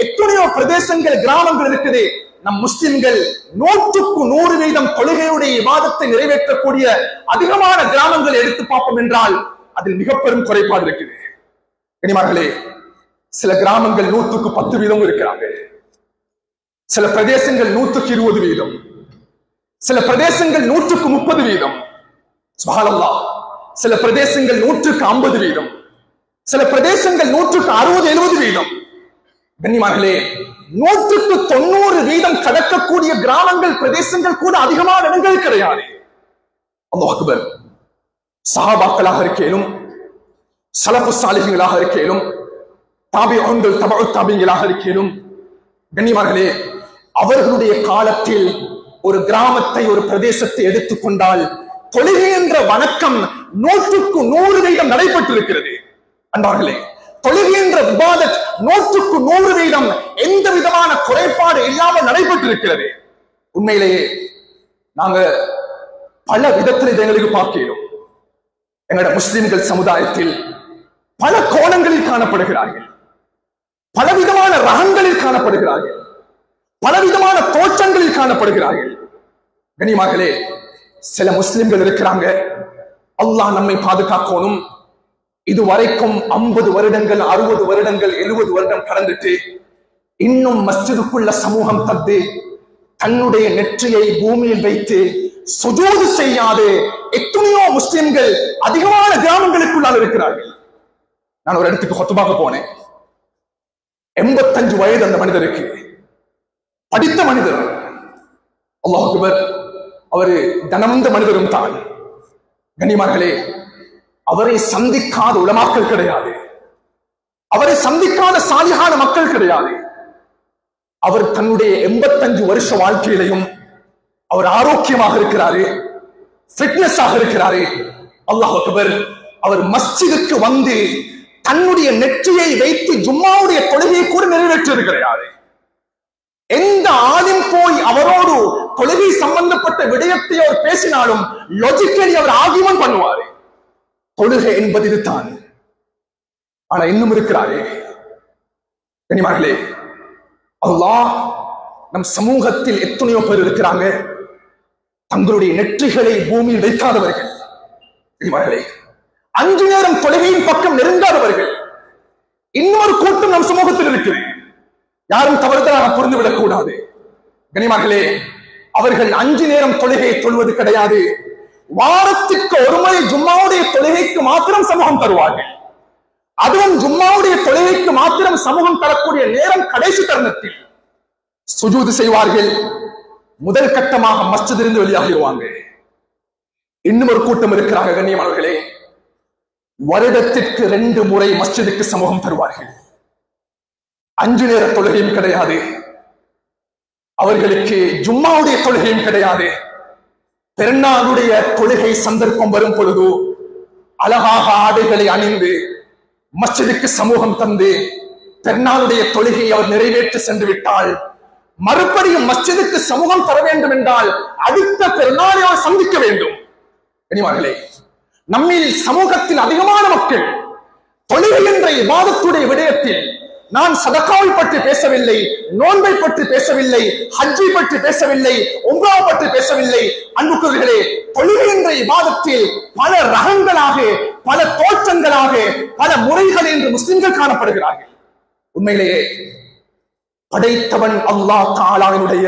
எத்தனையோ பிரதேசங்கள், கிராமங்கள் இருக்குது. நம் முஸ்லிம்கள் 100க்கு 100% தொழுகையுடைய இபாதத்தை நிறைவேற்றக்கூடிய அதிகமான கிராமங்களை எடுத்து பார்ப்போம் என்றால் அதில் மிக பெரும் குறைபாடு இருக்குது. கண்ணியமானவர்களே, சில கிராமங்கள் 100க்கு 10% இருக்கிறாங்க. சில பிரதேசங்கள் 100க்கு 20%, சில பிரதேசங்கள் 100க்கு 30%. சுப்ஹானல்லாஹ். சில பிரதேசங்கள் 100க்கு 50%, சில பிரதேசங்கள் 100க்கு 60-70%. கண்ணியமானவர்களே, 100க்கு 90% கடக்கக்கூடிய கிராமங்கள், பிரதேசங்கள் கூட அதிகமான இடங்கள் கிடையாது. அல்லாஹ் அக்பர். சஹாபாக்களாக இருக்கேனும், ஸலஃபு ஸாலிஹீன்களாக இருக்கேனும், தாபிஊன்கள், தபஉ தாபிஈன்களாக இருக்கேனும், கண்ணியமானவர்களே, அவர்களுடைய காலத்தில் ஒரு கிராமத்தை, ஒரு பிரதேசத்தை எடுத்துக்கொண்டால் தொழுகை என்ற வணக்கம் 100க்கு 100% நடைபெற்றிருக்கிறது. அன்பார்களே, தொழுகை என்ற இபாதத் 100க்கு 100% எந்த விதமான குறைபாடு இல்லாமல் நடைபெற்றிருக்கிறது. உண்மையிலேயே நாங்க பல விதத்தில் இதை எங்களுக்கு பார்க்கிறோம். எங்களோட முஸ்லிம்கள் சமுதாயத்தில் பல கோணங்களில் காணப்படுகிறார்கள், பலவிதமான ரகங்களில் காணப்படுகிறார்கள், பலவிதமான தோற்றங்களில் காணப்படுகிறார்கள். கண்ணியமானவர்களே, சில முஸ்லிம்கள் இருக்கிறாங்க, அல்லாஹ் நம்மை பாதுகாக்கணும். இதுவரைக்கும் 50 வருடங்கள், 60 வருடங்கள், 70 வருடம் கடந்துட்டு இன்னும் மஸ்ஜிதுக்குள்ள சமூகம் தந்து தன்னுடைய நெற்றியை பூமியில் வைத்து சுஜூது செய்யாது எத்தனையோ முஸ்லிம்கள் அதிகமான கிராமங்களுக்குள்ளால் இருக்கிறார்கள். நான் ஒரு இடத்துக்கு ஹுத்பாக போனேன். 85 வயது அந்த மனிதருக்கு. படித்த மனிதர், அல்லாஹ் அக்பர், அவரு தனவந்த மனிதரும் தான். கண்ணியமார்களே, அவரை சந்திக்காத உலமாக்கள் கிடையாது, அவரை சந்திக்காத சாலிகான மக்கள் கிடையாது. அவர் தன்னுடைய 85 வருஷ வாழ்க்கையிலையும் அவர் ஆரோக்கியமாக இருக்கிறாரு, ஃபிட்னஸாக இருக்கிறாரு. அல்லாஹ் அக்பர். அவர் மஸ்ஜிதுக்கு வந்து தன்னுடைய நெற்றியை வைத்து ஜும்மாவுடைய தொழுகையை கூட நிறைவேற்றது கிடையாது. எந்த ஆளும் போய் அவரோடு தொழுகை சம்பந்தப்பட்ட விடயத்தை அவர் பேசினாலும் லாஜிக்கலி அவர் ஆர்கியூமென்ட் பண்ணுவாரு. தொழுகை என்பது இதுதான். ஆனா இன்னும் இருக்கிறாரே கண்ணியமார்களே, அல்லாஹ் நம் சமூகத்தில் எத்தனையோ பேர் இருக்கிறாங்க தங்களுடைய நெற்றிகளை பூமியில் வைக்காதவர்கள். கண்ணியமார்களே, 5 நேரம் தொழுகையின் பக்கம் நெருங்காதவர்கள் இன்னொரு கூட்டம் நம் சமூகத்தில் இருக்கிறது. யாரும் தவறுதலாக புரிந்துவிடக் கூடாது. கண்ணியமார்களே, அவர்கள் 5 நேரம் தொழுகை தொழுவது கிடையாது, வாரத்துக்கு ஒரு முறை ஜும்மாவுடைய தொழுகைக்கு மாத்திரம் சமூகம் தருவார்கள். அதுவும் ஜும்மாவுடைய தொழுகைக்கு மாத்திரம் சமூகம் தரக்கூடிய நேரம் கடைசி தருணத்தில் சுஜூது செய்வார்கள். முதல் கட்டமாக மஸ்ஜிதிலிருந்து வெளியாகிடுவாங்க. இன்னும் ஒரு கூட்டம் இருக்கிறாங்க கண்ணியமானவர்களே, வருடத்திற்கு 2 முறை மஸ்ஜிதுக்கு சமூகம் தருவார்கள். 5 நேர தொழுகையும் கிடையாது, அவர்களுக்கு ஜும்மாவுடைய தொழுகையும் கிடையாது. பெருநாளுடைய தொழுகை சந்தர்ப்பம் வரும் பொழுது அழகாக ஆடைகளை அணிந்து மஸ்ஜிதுக்கு சமூகம் தந்து பெருநாளுடைய தொழுகையை அவர் நிறைவேற்றி சென்று விட்டால் மறுபடியும் மஸ்ஜிதுக்கு சமூகம் தர வேண்டும் என்றால் அடுத்த பெருநாளை அவர் சந்திக்க வேண்டும். கண்ணியமானவர்களே, நம்மில் சமூகத்தில் அதிகமான மக்கள் தொழுகை என்ற இபாதத்துடைய விடயத்தில், நான் சதகாவை பற்றி பேசவில்லை, நோன்பை பற்றி பேசவில்லை, ஹஜ்ஜை பற்றி பேசவில்லை, உம்ராவை பற்றி பேசவில்லை. அன்புக்குரியவர்களே, தொழுகை என்ற இபாதத்தில் பல ரகங்களாக, பல தோற்றங்களாக, பல முறைகள் என்று முஸ்லிம்கள் காணப்படுகிறார்கள். உண்மையிலேயே படைத்தவன் அல்லாஹ் தஆலாவினுடைய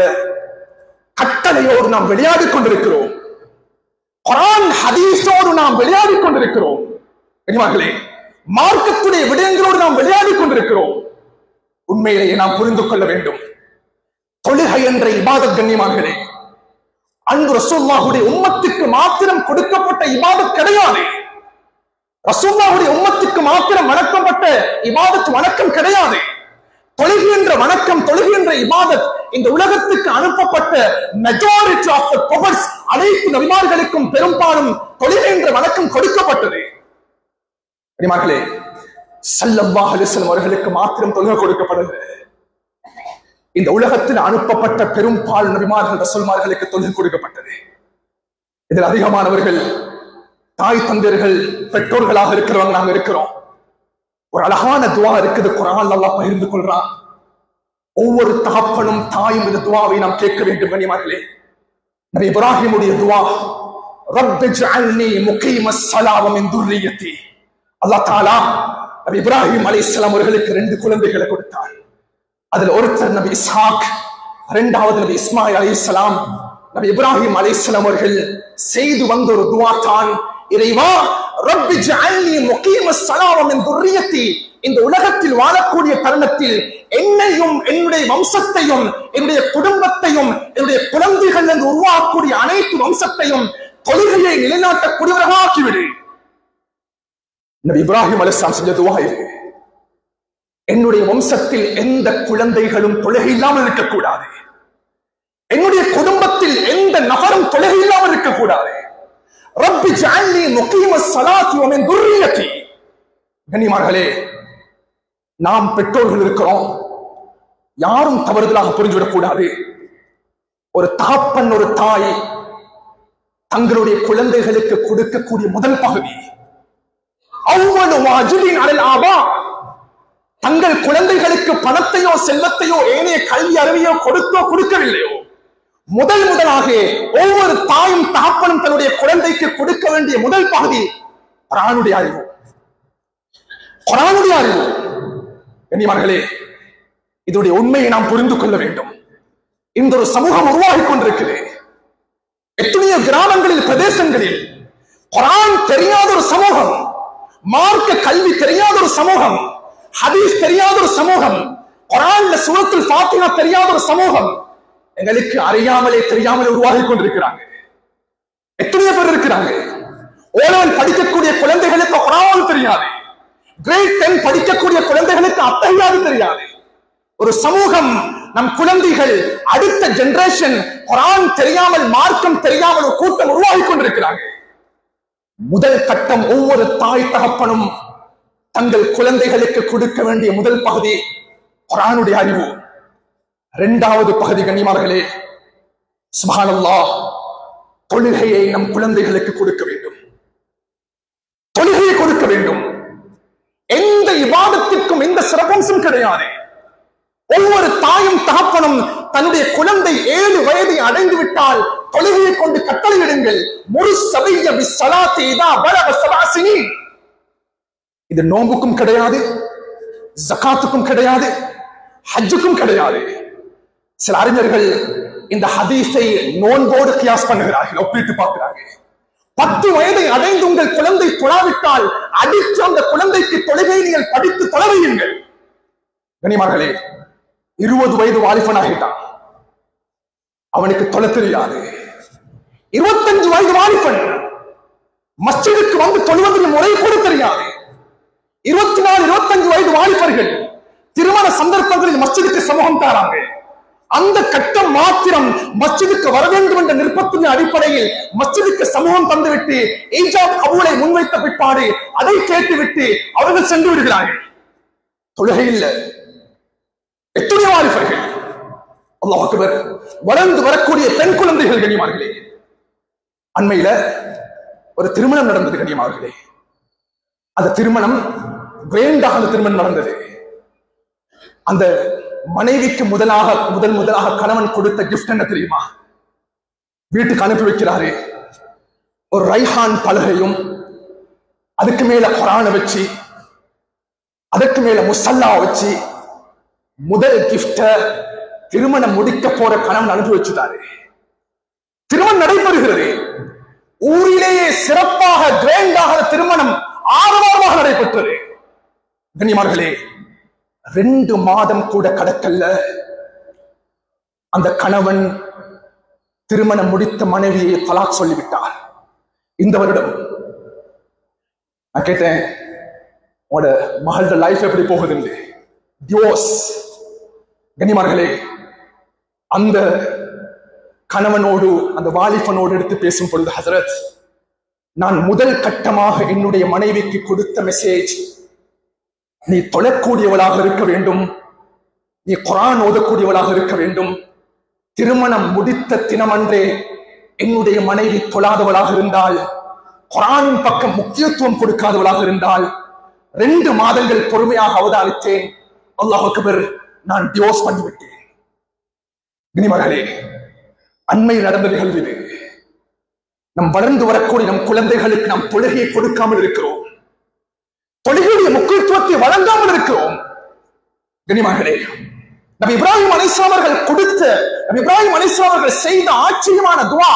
கட்டளையோடு நாம் விளையாடிக் கொண்டிருக்கிறோம். குர்ஆன் ஹதீஸோடு நாம் விளையாடிக் கொண்டிருக்கிறோம். கண்ணியமானவர்களே, மார்க்கத்துடைய விடயங்களோடு நாம் விளையாடிக் கொண்டிருக்கிறோம். உண்மையிலேயே நாம் புரிந்து கொள்ள வேண்டும், தொழுகை என்ற இபாதத் கண்ணியமானவர்களே அன்பு ரசூலுல்லாஹுடைய உம்மத்துக்கு மாத்திரம் கொடுக்கப்பட்ட இபாதத் கிடையாது. ரசூலுல்லாஹுடைய உம்மத்துக்கு மாத்திரம் வணக்கப்பட்ட இபாதத் வணக்கம் கிடையாது. தொழுகை என்ற வணக்கம், தொழுகை என்ற இபாதத் இந்த உலகத்துக்கு அனுப்பப்பட்ட மெஜாரிட்டி ஆஃப் தி ப்ராஃபட்ஸ், அனைத்து நபிமார்களுக்கும் பெரும்பாலும் தொழுகை என்ற வணக்கம் கொடுக்கப்பட்டது. கண்ணியமானவர்களே, ஸல்லல்லாஹு அலைஹி வஸல்லம் அவர்களுக்கு மாத்திரம் தொழுகை கொடுக்கப்படவில்லை. இந்த உலகத்தில் அனுப்பப்பட்ட பெரும்பாலும் நபிமார்கள் ரசூல்மார்களுக்கு தொழுகை கொடுக்கப்பட்டது. இதில் அதிகமானவர்கள் தாய் தந்தையர்கள் பெற்றோர்களாக இருக்கிறவங்க நாங்க இருக்கிறோம். ஒரு அழகான துவா இருக்குது, குர்ஆன்ல அல்லாஹ் பகிர்ந்து கொள்றான். ஒவ்வொரு தகப்பனும் தாயும் இந்த துவாவை நாம் கேட்க வேண்டும். கண்ணியமானவர்களே, நபி இப்ராஹிமுடைய துவா, ரப்பி ஜஅல்னி முகீமஸ் ஸலாவ மின் துர்ரிய்யதி. அல்லாஹ் தஆலா நபி இப்ராஹிம் அலைஹிஸ்ஸலாம் அவர்களுக்கு 2 குழந்தைகளை கொடுத்தார். அதுல ஒருத்தர் நபி இஸ்ஹாக், இரண்டாவது நபி இஸ்மாயில் அலைஹிஸ்ஸலாம். நபி இப்ராஹிம் அலைஹிஸ்ஸலாம் அவர்கள் செய்து வந்த ஒரு துஆ தான், இறைவா ரப்பி ஜஅல்னி முகீமஸ் ஸலாவ மின் துர்ரிய்யதி. இந்த உலகத்தில் வாழக்கூடிய தருணத்தில் என்னையும் என்னுடைய வம்சத்தையும் என்னுடைய குடும்பத்தையும் என்னுடைய குழந்தைகள் என்று உருவாக்கக்கூடிய அனைத்து வம்சத்தையும் தொழுகையை நிலைநாட்டக்கூடியவராக ஆக்கிவிடு. நபி இப்ராஹிம் அலைஹிஸ்ஸலாம் செஞ்ச துஆ இது. என்னுடைய வம்சத்தில் எந்த குழந்தைகளும் தொழுகை இல்லாமல் இருக்கக்கூடாது, என்னுடைய குடும்பத்தில் எந்த நபரும் தொழுகை இல்லாமல் இருக்கக்கூடாது. ரப்பி ஜஅல்னி முகீமஸ் ஸலாத்தி வ மின் துர்ரிய்யதி. கண்ணியமானவர்களே, நாம் பெற்றோர்கள் இருக்கிறோம், யாரும் தவறுதலாக புரிந்துவிடக் கூடாது. ஒரு தகப்பன், ஒரு தாய் தங்களுடைய குழந்தைகளுக்கு கொடுக்கக்கூடிய முதல் பகுதி அவ்வளவு வாஜிபின் அலல் ஆபா, தங்கள் குழந்தைகளுக்கு பணத்தையோ செல்வத்தையோ ஏனைய கல்வி அறிவையோ கொடுத்தோ கொடுக்கவில்லையோ, முதலாக ஒவ்வொரு தாயும் தகப்பனும் தன்னுடைய குழந்தைக்கு கொடுக்க வேண்டிய முதல் பகுதி குர்ஆனுடைய அறிவு. குர்ஆனுடைய அறிவு. கண்ணியமானவர்களே, இதனுடைய உண்மையை நாம் புரிந்து கொள்ள வேண்டும். இந்த ஒரு சமூகம் உருவாகிக் கொண்டிருக்கிறது. எத்தனையோ கிராமங்களில், பிரதேசங்களில் குர்ஆன் தெரியாத ஒரு சமூகம், மார்க்க கல்வி தெரியாத ஒரு சமூகம், ஹதீஸ் தெரியாத ஒரு சமூகம், குர்ஆன்ல சூரத்துல் ஃபாத்திஹா தெரியாத ஒரு சமூகம் எங்களுக்கு அறியாமலே தெரியாமலே உருவாகி கொண்டிருக்கிறாங்க. எத்தனையோ பேர் இருக்கிறாங்க. ஓலவல் படிக்கக்கூடிய குழந்தைகளுக்கு குர்ஆன் தெரியாது. கிரேட் 10 படிக்கக்கூடிய குழந்தைகளுக்கு அத்தஹியாது தெரியாது. ஒரு சமூகம், நம் குழந்தைகள், அடுத்த ஜெனரேஷன் குர்ஆன் தெரியாமல், மார்க்கம் தெரியாமல் ஒரு கூட்டம் உருவாகி கொண்டிருக்கிறாங்க. முதல் கட்டம், ஒவ்வொரு தாய் தகப்பனும் தங்கள் குழந்தைகளுக்கு கொடுக்க வேண்டிய முதல் பகுதி குர்ஆனுடைய அறிவு. இரண்டாவது பகுதி கண்ணியமானவர்களே, சுப்ஹானல்லாஹ், தொழுகையை நம் குழந்தைகளுக்கு கொடுக்க வேண்டும். தொழுகையை கொடுக்க வேண்டும். எந்த இபாதத்திற்கும் எந்த சிறப்பம்சம் கிடையாது. ஒவ்வொரு தாயும் தகப்பனும் தன்னுடைய குழந்தை 7 வயதை அடைந்து விட்டால் தொழுகையை கொண்டு கட்டளையிடுங்கள். இது நோம்புக்கும் கிடையாது, ஜகாத்துக்கும் கிடையாது, ஹஜ்ஜுக்கும் கிடையாது. சில அறிஞர்கள் இந்த ஹதீஸை நோன்போடு கியாஸ் பண்ணுகிறார்கள், ஒப்பிட்டு பார்க்கிறார்கள். 10 வயதை அடைந்து உங்கள் குழந்தை தொழாவிட்டால் அடித்து அந்த குழந்தைக்கு தொழுகை நீங்கள் படித்து தொழவையுங்கள். கனிமார்களே, 20 வயது வாலிபனாகிட்டான், அவனுக்கு தொழ தெரியாது. 25 வயது வாலிபன் மஸ்ஜிதுக்கு வந்து தொழுவதற்கு முறை கூட தெரியாது. 24, 25 வயது வாலிபர்கள் திருமண சந்தர்ப்பங்களில் மஸ்ஜிதுக்கு சமூகம் தாராங்க. அந்த கட்டம் மாத்திரம் மஸ்ஜிதுக்கு வர வேண்டும் என்ற நிர்பந்தத்தின் அடிப்படையில் மஸ்ஜிதுக்கு சமூகம் தந்துவிட்டு ஈஜாப் கபூலை முன்வைத்த பிற்பாடு அதை கேட்டுவிட்டு அவர்கள் சென்று விடுகிறார்கள். தொழுகை இல்லை. எத்தனை வாலிபர்கள், அல்லாஹ் அக்பர், வளர்ந்து வரக்கூடிய பெண் குழந்தைகள் கண்ணியமார்களே. அண்மையில ஒரு திருமணம் நடந்தது கண்ணியமார்களே. அந்த திருமணம் வேண்டாத திருமணம் நடந்தது. அந்த மனைவிக்கு முதலாக கணவன் கொடுத்த கிஃப்ட் என்ன தெரியுமா? வீட்டுக்கு அனுப்பி வைக்கிறாரு ஒரு ரைஹான் பலகையும், அதுக்கு மேல குர்ஆனை வச்சு, அதுக்கு மேல முஸல்லா வச்சு, முதல் கிஃப்ட திருமணம் முடிக்க போற கணவன் அனுப்பி வச்சுட்டாரு. திருமணம் நடைபெறுகிறது. ஊரிலேயே சிறப்பாக கிராண்டாக திருமணம் ஆரவாரமாக நடைபெற்றது. கண்ணியமார்களே, 2 மாதம் கூட கடக்கல்ல, அந்த கணவன் திருமணம் முடித்த மனைவியை தலாக் சொல்லிவிட்டார். இந்த வருடம் நான் கேட்டேன், உங்களோட மகளோட லைஃப் எப்படி போகுது? டிவோர்ஸ். கண்ணியமார்களே, அந்த கணவனோடு அந்த வாலிபனோடு எடுத்து பேசும் பொழுது, ஹசரத், நான் முதல் கட்டமாக என்னுடைய மனைவிக்கு கொடுத்த மெசேஜ், நீ தொழக்கூடியவளாக இருக்க வேண்டும், நீ குர்ஆன் ஓதக்கூடியவளாக இருக்க வேண்டும். திருமணம் முடித்த தினமன்றே என்னுடைய மனைவி தொழாதவளாக இருந்தால், குர்ஆனின் பக்கம் முக்கியத்துவம் கொடுக்காதவளாக இருந்தால், 2 மாதங்கள் பொறுமையாக அவதானித்தேன். அல்லாஹ் அக்பர், நான் டிவோர்ஸ் பண்ணிவிட்டேன். கண்ணியமானவர்களே, அண்மையில் நடந்த நிகழ்வு இது. நம் வளர்ந்து வரக்கூடிய நம் குழந்தைகளுக்கு நாம் தொழுகையை கொடுக்காமல் இருக்கிறோம். தொழுகையுடைய முக்கியத்துவத்தை வழங்காமல் இருக்கிறோம். கண்ணியமானவர்களே, நபி இப்ராஹிம் அலைஹிஸ்ஸலாம் அவர்கள் கொடுத்த, நபி இப்ராஹிம் அலைஹிஸ்ஸலாம் அவர்கள் செய்த ஆச்சரியமான துஆ,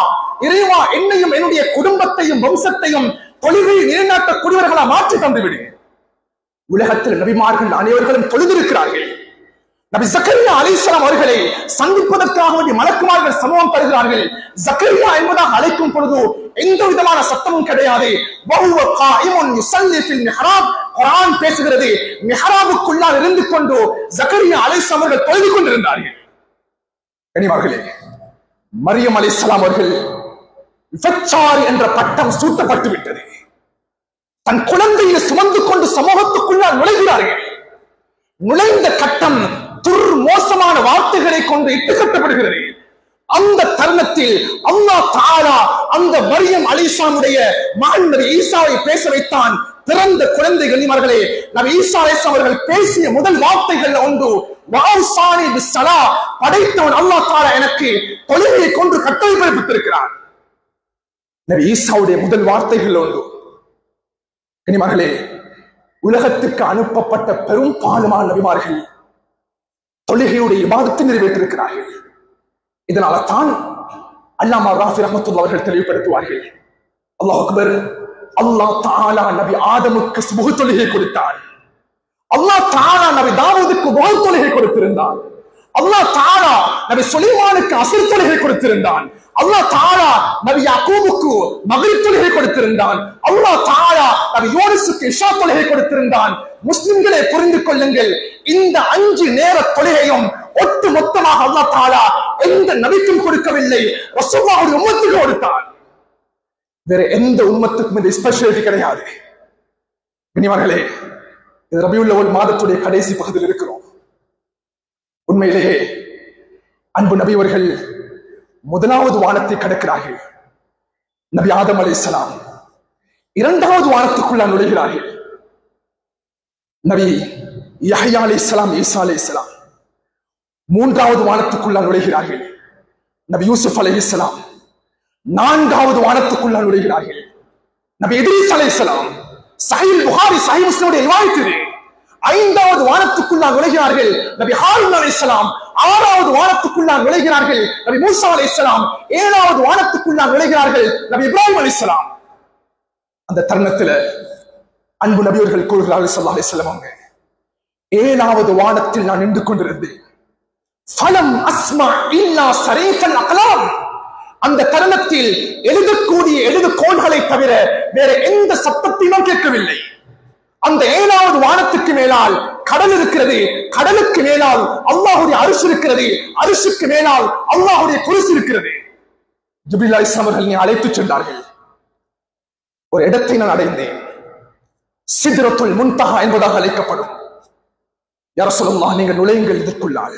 இறைவா, என்னையும் என்னுடைய குடும்பத்தையும் வம்சத்தையும் தொழுகையை நிலைநாட்டக்கூடியவர்களா மாற்றி தந்துவிடு. உலகத்தில் நபிமார்கள் அனைவர்களும் தொழுதிருக்கிறார்கள். நபி ஜக்கரியா அலைஹிஸ்ஸலாம் அவர்களை சந்திப்பதற்காக வேண்டிய மலக்குமார்கள் சமூகம் தருகிறார்கள். ஜக்கரியா என்பதாக அழைக்கும் பொழுது எந்த விதமான சத்தமும் கிடையாது. வஹுவ காயிமுன் யுஸல்லி ஃபில் மிஹ்ராப். குர்ஆன் பேசுகிறது, மிஹ்ராபுக்குள்ளால் இருந்து கொண்டு ஜக்கரியா அலைஹிஸ்ஸலாம் அவர்கள் தொழுது கொண்டிருந்தார்கள். கண்ணியமானவர்களே, மரியம் அலைஹிஸ்ஸலாம் அவர்கள் விபச்சாரி என்ற பட்டம் சூட்டப்பட்டு விட்டது. தன் குழந்தையை சுமந்து கொண்டு சமூகத்துக்குள்ளால் நுழைகிறார்கள். நுழைந்த கட்டம் மோசமான வார்த்தைகளை கொண்டு இட்டுக்கட்டப்படுகிறது. அந்த தருணத்தில் அல்லாஹ் தஆலா அந்த மரியம் அலைஹிஸ்ஸலாமுடைய மகன் நபி ஈசாவை பேச வைத்தான். பிறந்த குழந்தை கண்ணியமானவர்களே, நபி ஈசா அலைஹிஸ்ஸலாம் அவர்கள் பேசிய முதல் வார்த்தைகள் ஒன்று, வஅவ்ஸானி பிஸ்ஸலா. படைத்தவன் அல்லாஹ் தஆலா எனக்கு தொழுகையை கொண்டு கட்டளை பிறப்பித்திருக்கிறான். நபி ஈசாவுடைய முதல் வார்த்தைகள் ஒன்று. கண்ணியமானவர்களே, உலகத்திற்கு அனுப்பப்பட்ட பெரும்பாலுமான நபிமார்கள் தொழுகையுடைய இபாதத்தை நிறைவேற்றிருக்கிறார்கள். இதனால தான் அல்லாமா ராஃபி ரஹ்மத்துல்லாஹி அவர்கள் தெளிவுபடுத்துவார்கள், அல்லாஹ் அக்பர், அல்லாஹ் தஆலா நபி ஆதமுக்கு சுபஹ் தொழுகை கொடுத்தான். அல்லாஹ் தஆலா நபி தாவூதுக்கு துஆ லுஹர் தொழுகை கொடுத்திருந்தான். அல்லாஹ் தஆலா நபி சுலைமானுக்கு அஸ்ர் தொழுகை கொடுத்திருந்தான். அல்லாஹ் தஆலா நபி யாக்கூபுக்கு மக்ரிப் தொழுகை கொடுத்திருந்தான். அல்லாஹ் தஆலா நபி யூனுஸுக்கு இஷா தொழுகை கொடுத்திருந்தான். முஸ்லிம்களே புரிந்து கொள்ளுங்கள், இந்த 5 நேர தொழுகையும் ஒட்டு மொத்தமாக அல்லாஹ் தஆலா எந்த நபிக்கும் கொடுக்கவில்லை, ரசூலுல்லாஹ்வுடைய உம்மத்துக்கு கொடுத்தான். வேற எந்த உம்மத்துக்கும் இந்த ஸ்பெஷாலிட்டி கிடையாது. கண்ணியமானவர்களே, இது ரபியுல் அவ்வல் மாதத்துடைய கடைசி பகுதியில் இருக்கிறோம். உண்மையிலேயே அன்பு நபி அவர்கள் முதலாவது வானத்தை கடக்கிறார்கள். நபி ஆதம் அலைஹிஸ்ஸலாம் இரண்டாவது வானத்துக்குள்ள நுழைகிறார்கள். நபி யஹ்யா அலைஹிஸ்ஸலாம், ஈசா அலைஹிஸ்ஸலாம் மூன்றாவது வானத்துக்குள்ள நுழைகிறார்கள். நபி யூசுப் அலைஹிஸ்ஸலாம் நான்காவது வானத்துக்குள்ள நுழைகிறார்கள். நபி இத்ரீஸ் அலைஹிஸ்ஸலாம் சஹீஹ் புகாரி சஹீஹ் முஸ்லிமுடைய ரிவாயத் இது, 5வது வானத்துக்குள்ள நுழைகிறார்கள். நபி ஹாரூன் அலைஹிஸ்ஸலாம் 6வது வானத்துக்குள்ள நுழைகிறார்கள். நபி மூசா அலைஹிஸ்ஸலாம் 7வது வானத்துக்குள்ள நுழைகிறார்கள். நபி இப்ராஹிம் அலைஹிஸ்ஸலாம். அந்த தருணத்துல அன்பு நபியவர்கள் கூறுகிறார்கள் ஸல்லல்லாஹு அலைஹி வஸல்லம், 7வது வானத்தில் நான் நின்று கொண்டிருந்தேன். ஃபலம் அஸ்மா இல்லா ஸரீஃபல் அக்லாம். அந்த தருணத்தில் எழுதக்கூடிய எழுதுகோள்களை தவிர வேற எந்த சத்தத்தையும் கேட்கவில்லை. அந்த 7வது வானத்துக்கு மேலால் கடல் இருக்கிறது, கடலுக்கு மேலால் அல்லாஹ்வுடைய அர்ஷ் இருக்கிறது, அர்ஷுக்கு மேலால் அல்லாஹ்வுடைய குர்சி இருக்கிறது. ஜிப்ரீல் அலைஹிஸ்ஸலாம் அவர்கள் என்னை அழைத்துச் சென்றார்கள். ஒரு இடத்தை நான் அடைந்தேன். சித்ரத்துல் முன்தஹா என்பதாக அழைக்கப்படும். யா ரசூலுல்லாஹ், நீங்க நுழையுங்கள் இதற்குள்ளால்.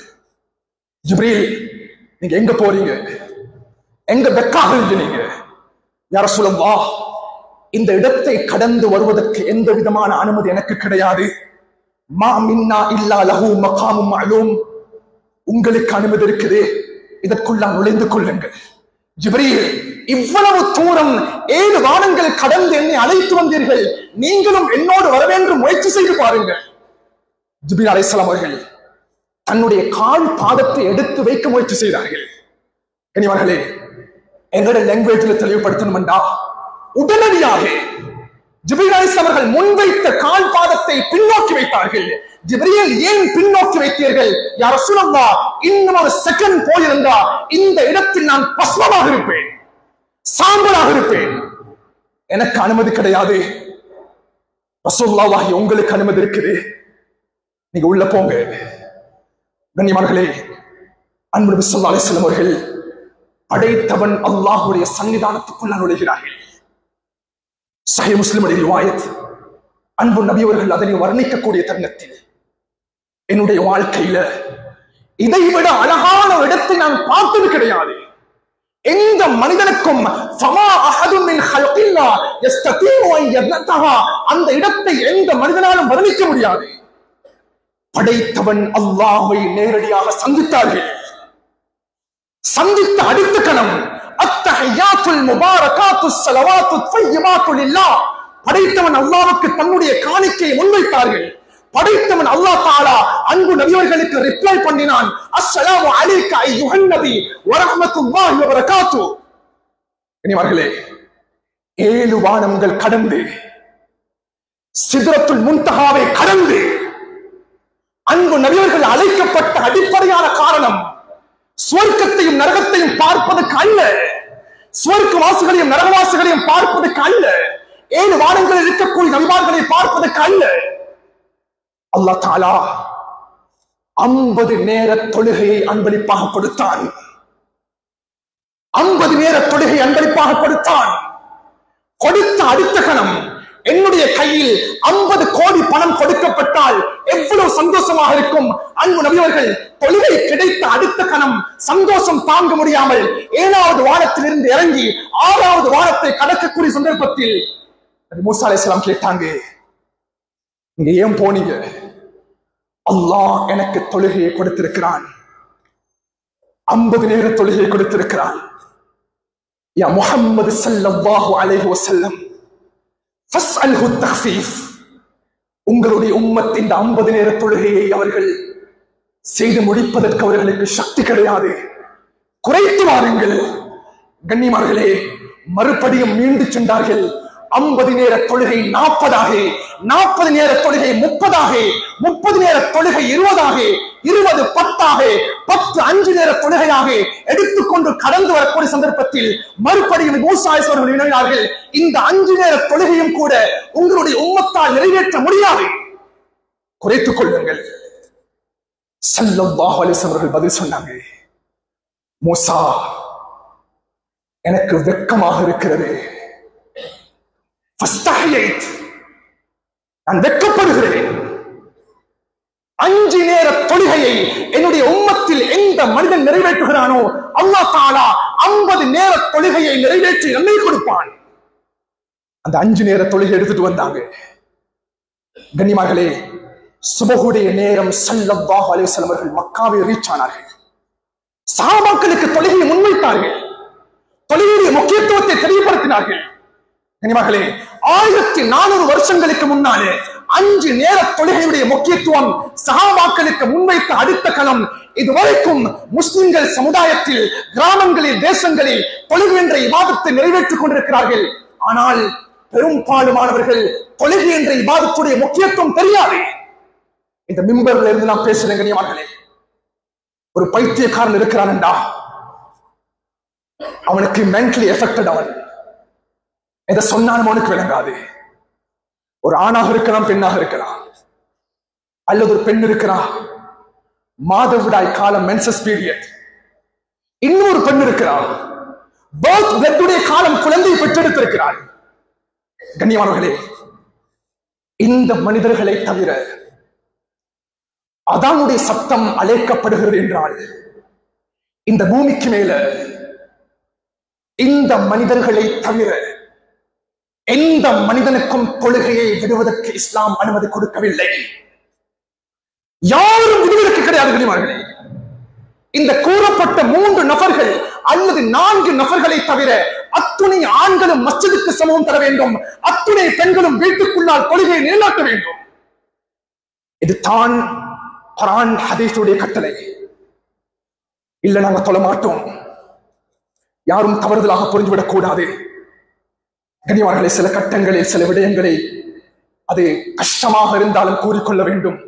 ஜிப்ரீல், நீங்க எங்க போறீங்க? எங்க பெக்காக இருந்தீங்க? யா ரசூலுல்லாஹ், இந்த இடத்தை கடந்து வருவதற்கு எந்த விதமான அனுமதி எனக்கு கிடையாது. மா மின்னா இல்லா லஹு மகாமும் மஅலூம். உங்களுக்கு அனுமதி இருக்குது, இதற்குள்ள நுழைந்து கொள்ளுங்கள். ஜிப்ரீல், இவ்வளவு தூரம் 7 வானங்கள் கடந்து என்னை அழைத்து வந்தீர்கள், நீங்களும் என்னோடு வர வேண்டும், முயற்சி செய்து பாருங்கள். ஜிப்ரீல் அலைஹிஸ்ஸலாம் அவர்கள் தன்னுடைய கால் பாதத்தை எடுத்து வைக்க முயற்சி செய்தார்கள். கனிவார்களே, எங்களுடைய லாங்குவேஜ்ல தெளிவுபடுத்தணும்டா, உடனடியாக ஜிப்ரீல் அலைஹிஸ்ஸலாம் அவர்கள் முன்வைத்த கால் பாதத்தை பின்னோக்கி வைத்தார்கள். ஜிப்ரீல், ஏன் பின்னோக்கி வைத்தீர்கள்? யா ரசூலல்லாஹ், இன்னும் ஒரு செகண்ட் போயிருந்தா இந்த இடத்தில் நான் பஸ்மமாக இருப்பேன், சாம்பலாக இருப்பேன். எனக்கு அனுமதி கிடையாது. ரசூலுல்லாஹ், உங்களுக்கு அனுமதி இருக்குது, நீங்க உள்ள போங்க. கண்ணியமானவர்களே, அன்பு நபி ஸல்லல்லாஹு அலைஹி வஸல்லம் அவர்கள் படைத்தவன் அல்லாஹ்வுடைய சன்னிதானத்துக்குள்ள நுழைகிறார்கள். சஹீஹ் முஸ்லிமுடைய ரிவாயத். அன்பு நபி அவர்கள் அதனை வர்ணிக்கக்கூடிய தருணத்தில், என்னுடைய வாழ்க்கையில இதைவிட அழகான இடத்தை நான் பார்த்தது கிடையாது. எந்த மனிதனுக்கும் அந்த இடத்தை எந்த மனிதனாலும் வர்ணிக்க முடியாது. படைத்தவன் அல்லாஹ்வை நேரடியாக சந்தித்தார்கள். சந்தித்த அடுத்த கணம் அத்தஹியாத்துல் முபாரகாத்துஸ் ஸலவாத்துத் த்வையிபாத்து லில்லாஹ். படைத்தவன் அல்லாஹ்வுக்கு தன்னுடைய காணிக்கையை முன்வைத்தார்கள். படைத்தவன் அல்லாஹ் தஆலா அன்பு நபியவர்களுக்கு ரிப்ளை பண்ணினான், அஸ்ஸலாமு அலைக்க அய்யுஹன் நபி வ ரஹ்மத்துல்லாஹி வ பரகாத்து. கண்ணியமானவர்களே, 7 வானங்கள் கடந்து, சித்ரத்துல் முன்தஹாவை கடந்து அன்பு நபியவர்கள் அழைக்கப்பட்ட அடிப்படையான காரணம் சுவர்க்கத்தையும் நரகத்தையும் பார்ப்பதற்கு அல்ல, சுவர்க்கவாசிகளையும் நரகவாசிகளையும் பார்ப்பதற்கு அல்ல, 7 வானங்களில் இருக்கக்கூடிய நபிமார்களை பார்ப்பதற்கு அல்ல. அல்லாஹ் தஆலா 50 நேர தொழுகையை அன்பளிப்பாக கொடுத்தான். 50 நேர தொழுகை அன்பளிப்பாக கொடுத்தான். கொடுத்த அடுத்த கணம் என்னுடைய கையில் 50 கோடி பணம் கொடுக்கப்பட்டால் எவ்வளவு சந்தோஷமாக இருக்கும். அன்பு நபியவர்கள் தொழுகை கிடைத்த அடுத்த கணம் சந்தோஷம் தாங்க முடியாமல் 7வது வானத்திலிருந்து இறங்கி 6வது வானத்தை கடக்கக்கூடிய சந்தர்ப்பத்தில் மூசா அலைஹிஸ்ஸலாம் கேட்டாங்க, நீங்க ஏன் போனீங்க? அல்லாஹ் எனக்கு தொழுகையை கொடுத்திருக்கிறான், 50 நேர தொழுகையை கொடுத்திருக்கிறான். யா முஹம்மது ஸல்லல்லாஹு அலைஹி வஸல்லம், ஃபஸ்அல்ஹு தக்ஃபீஃப். உங்களுடைய உம்மத்தின் 50 நேர தொழுகையை அவர்கள் செய்து முடிப்பதற்கு அவர்களுக்கு சக்தி கிடையாது, குறைத்து வாருங்கள். கண்ணியமானவர்களே, மறுபடியும் மீண்டு சென்றார்கள். 50 நேர தொழுகை 40 40 நேர தொழுகை 30 30 நேர தொழுகை 20 20 10 10 5 நேர தொழுகையாக எடுத்துக்கொண்டு கடந்து வரக்கூடிய சந்தர்ப்பத்தில் மறுபடியும் மூசா அவர்கள் இணைந்தார்கள். இந்த 5 நேர தொழுகையும் கூட உங்களுடைய உம்மத்தால் நிறைவேற்ற முடியாது, குறைத்துக் கொள்ளுங்கள். ஸல்லல்லாஹு அலைஹி வஸல்லம் அவர்கள் பதில் சொன்னாங்க, மூசா எனக்கு வெட்கமாக இருக்கிறது, நான் வெட்கப்படுகிறேன். 5 நேர தொழுகையை என்னுடைய உம்மத்தில் எந்த மனிதன் நிறைவேற்றுகிறானோ அல்லாஹ் தஆலா 50 நேர தொழுகையை நிறைவேற்றி நன்மை கொடுப்பான். அந்த 5 நேர தொழுகை எடுத்துட்டு வந்தாங்க. கண்ணியமார்களே, சுபஹுடைய நேரம் ஸல்லல்லாஹு அலைஹி வஸல்லம் அவர்கள் மக்காவை ரீச் ஆனார்கள். சஹாபாக்களுக்கு தொழுகையை முன்வைத்தார்கள், தொழுகையுடைய முக்கியத்துவத்தை தெளிவுபடுத்தினார்கள். கண்ணியமார்களே, 1400 வருஷங்களுக்கு முன்னாலே 5 நேர தொழுகையுடைய முக்கியத்துவம் சஹாபாக்களுக்கு முன்வைத்த அடுத்த களம் இதுவரைக்கும் முஸ்லிம்கள் சமுதாயத்தில் கிராமங்களில் தேசங்களில் தொழுகை என்ற இபாதத்தை நிறைவேற்றிக் கொண்டிருக்கிறார்கள். ஆனால் பெரும்பாலுமானவர்கள் தொழுகை என்ற இபாதத்துடைய முக்கியத்துவம் தெரியாது. இந்த மிம்பர்ல இருந்து நான் பேசுறேன். கண்ணியமார்களே, ஒரு பைத்தியக்காரன் இருக்கிறான் என்றா அவனுக்கு மென்டலி எஃபெக்டட், அவன் எதை சொன்னாலும் அவனுக்கு விளங்காது. ஒரு ஆணாக இருக்கலாம், பெண்ணாக இருக்கலாம், அல்லது ஒரு பெண் இருக்கிறா மாதவிடாய் காலம், மென்சஸ் பீரியட். இன்னொரு பெண் இருக்கிறார் பர்த் பிளட்டுடைய காலம், குழந்தையை பெற்றெடுத்திருக்கிறார். கண்ணியமானவர்களே, இந்த மனிதர்களை தவிர அதானுடைய சத்தம் அழைக்கப்படுகிறது என்றால் இந்த பூமிக்கு மேல இந்த மனிதர்களை தவிர எந்த மனிதனுக்கும் தொழுகையை விடுவதற்கு இஸ்லாம் அனுமதி கொடுக்கவில்லை. யாரும் விடுவதற்கு கிடையாது. கண்ணியமானவர்களே, இந்த கூறப்பட்ட 3 நபர்கள் அல்லது 4 நபர்களை தவிர அத்துணை ஆண்களும் மஸ்ஜிதுக்கு சமூகம் தர வேண்டும், அத்துணை பெண்களும் வீட்டுக்குள்ளால் தொழுகையை நிலைநாட்ட வேண்டும். இது தான் குர்ஆன் ஹதீஸுடைய கட்டளை. இல்ல நாங்க தொழ மாட்டோம், யாரும் தவறுதலாக புரிந்துவிடக் கூடாது. கண்ணியமானவர்களே, சில கட்டங்களில் சில விடயங்களை அது கஷ்டமாக இருந்தாலும் கூறிக்கொள்ள வேண்டும்.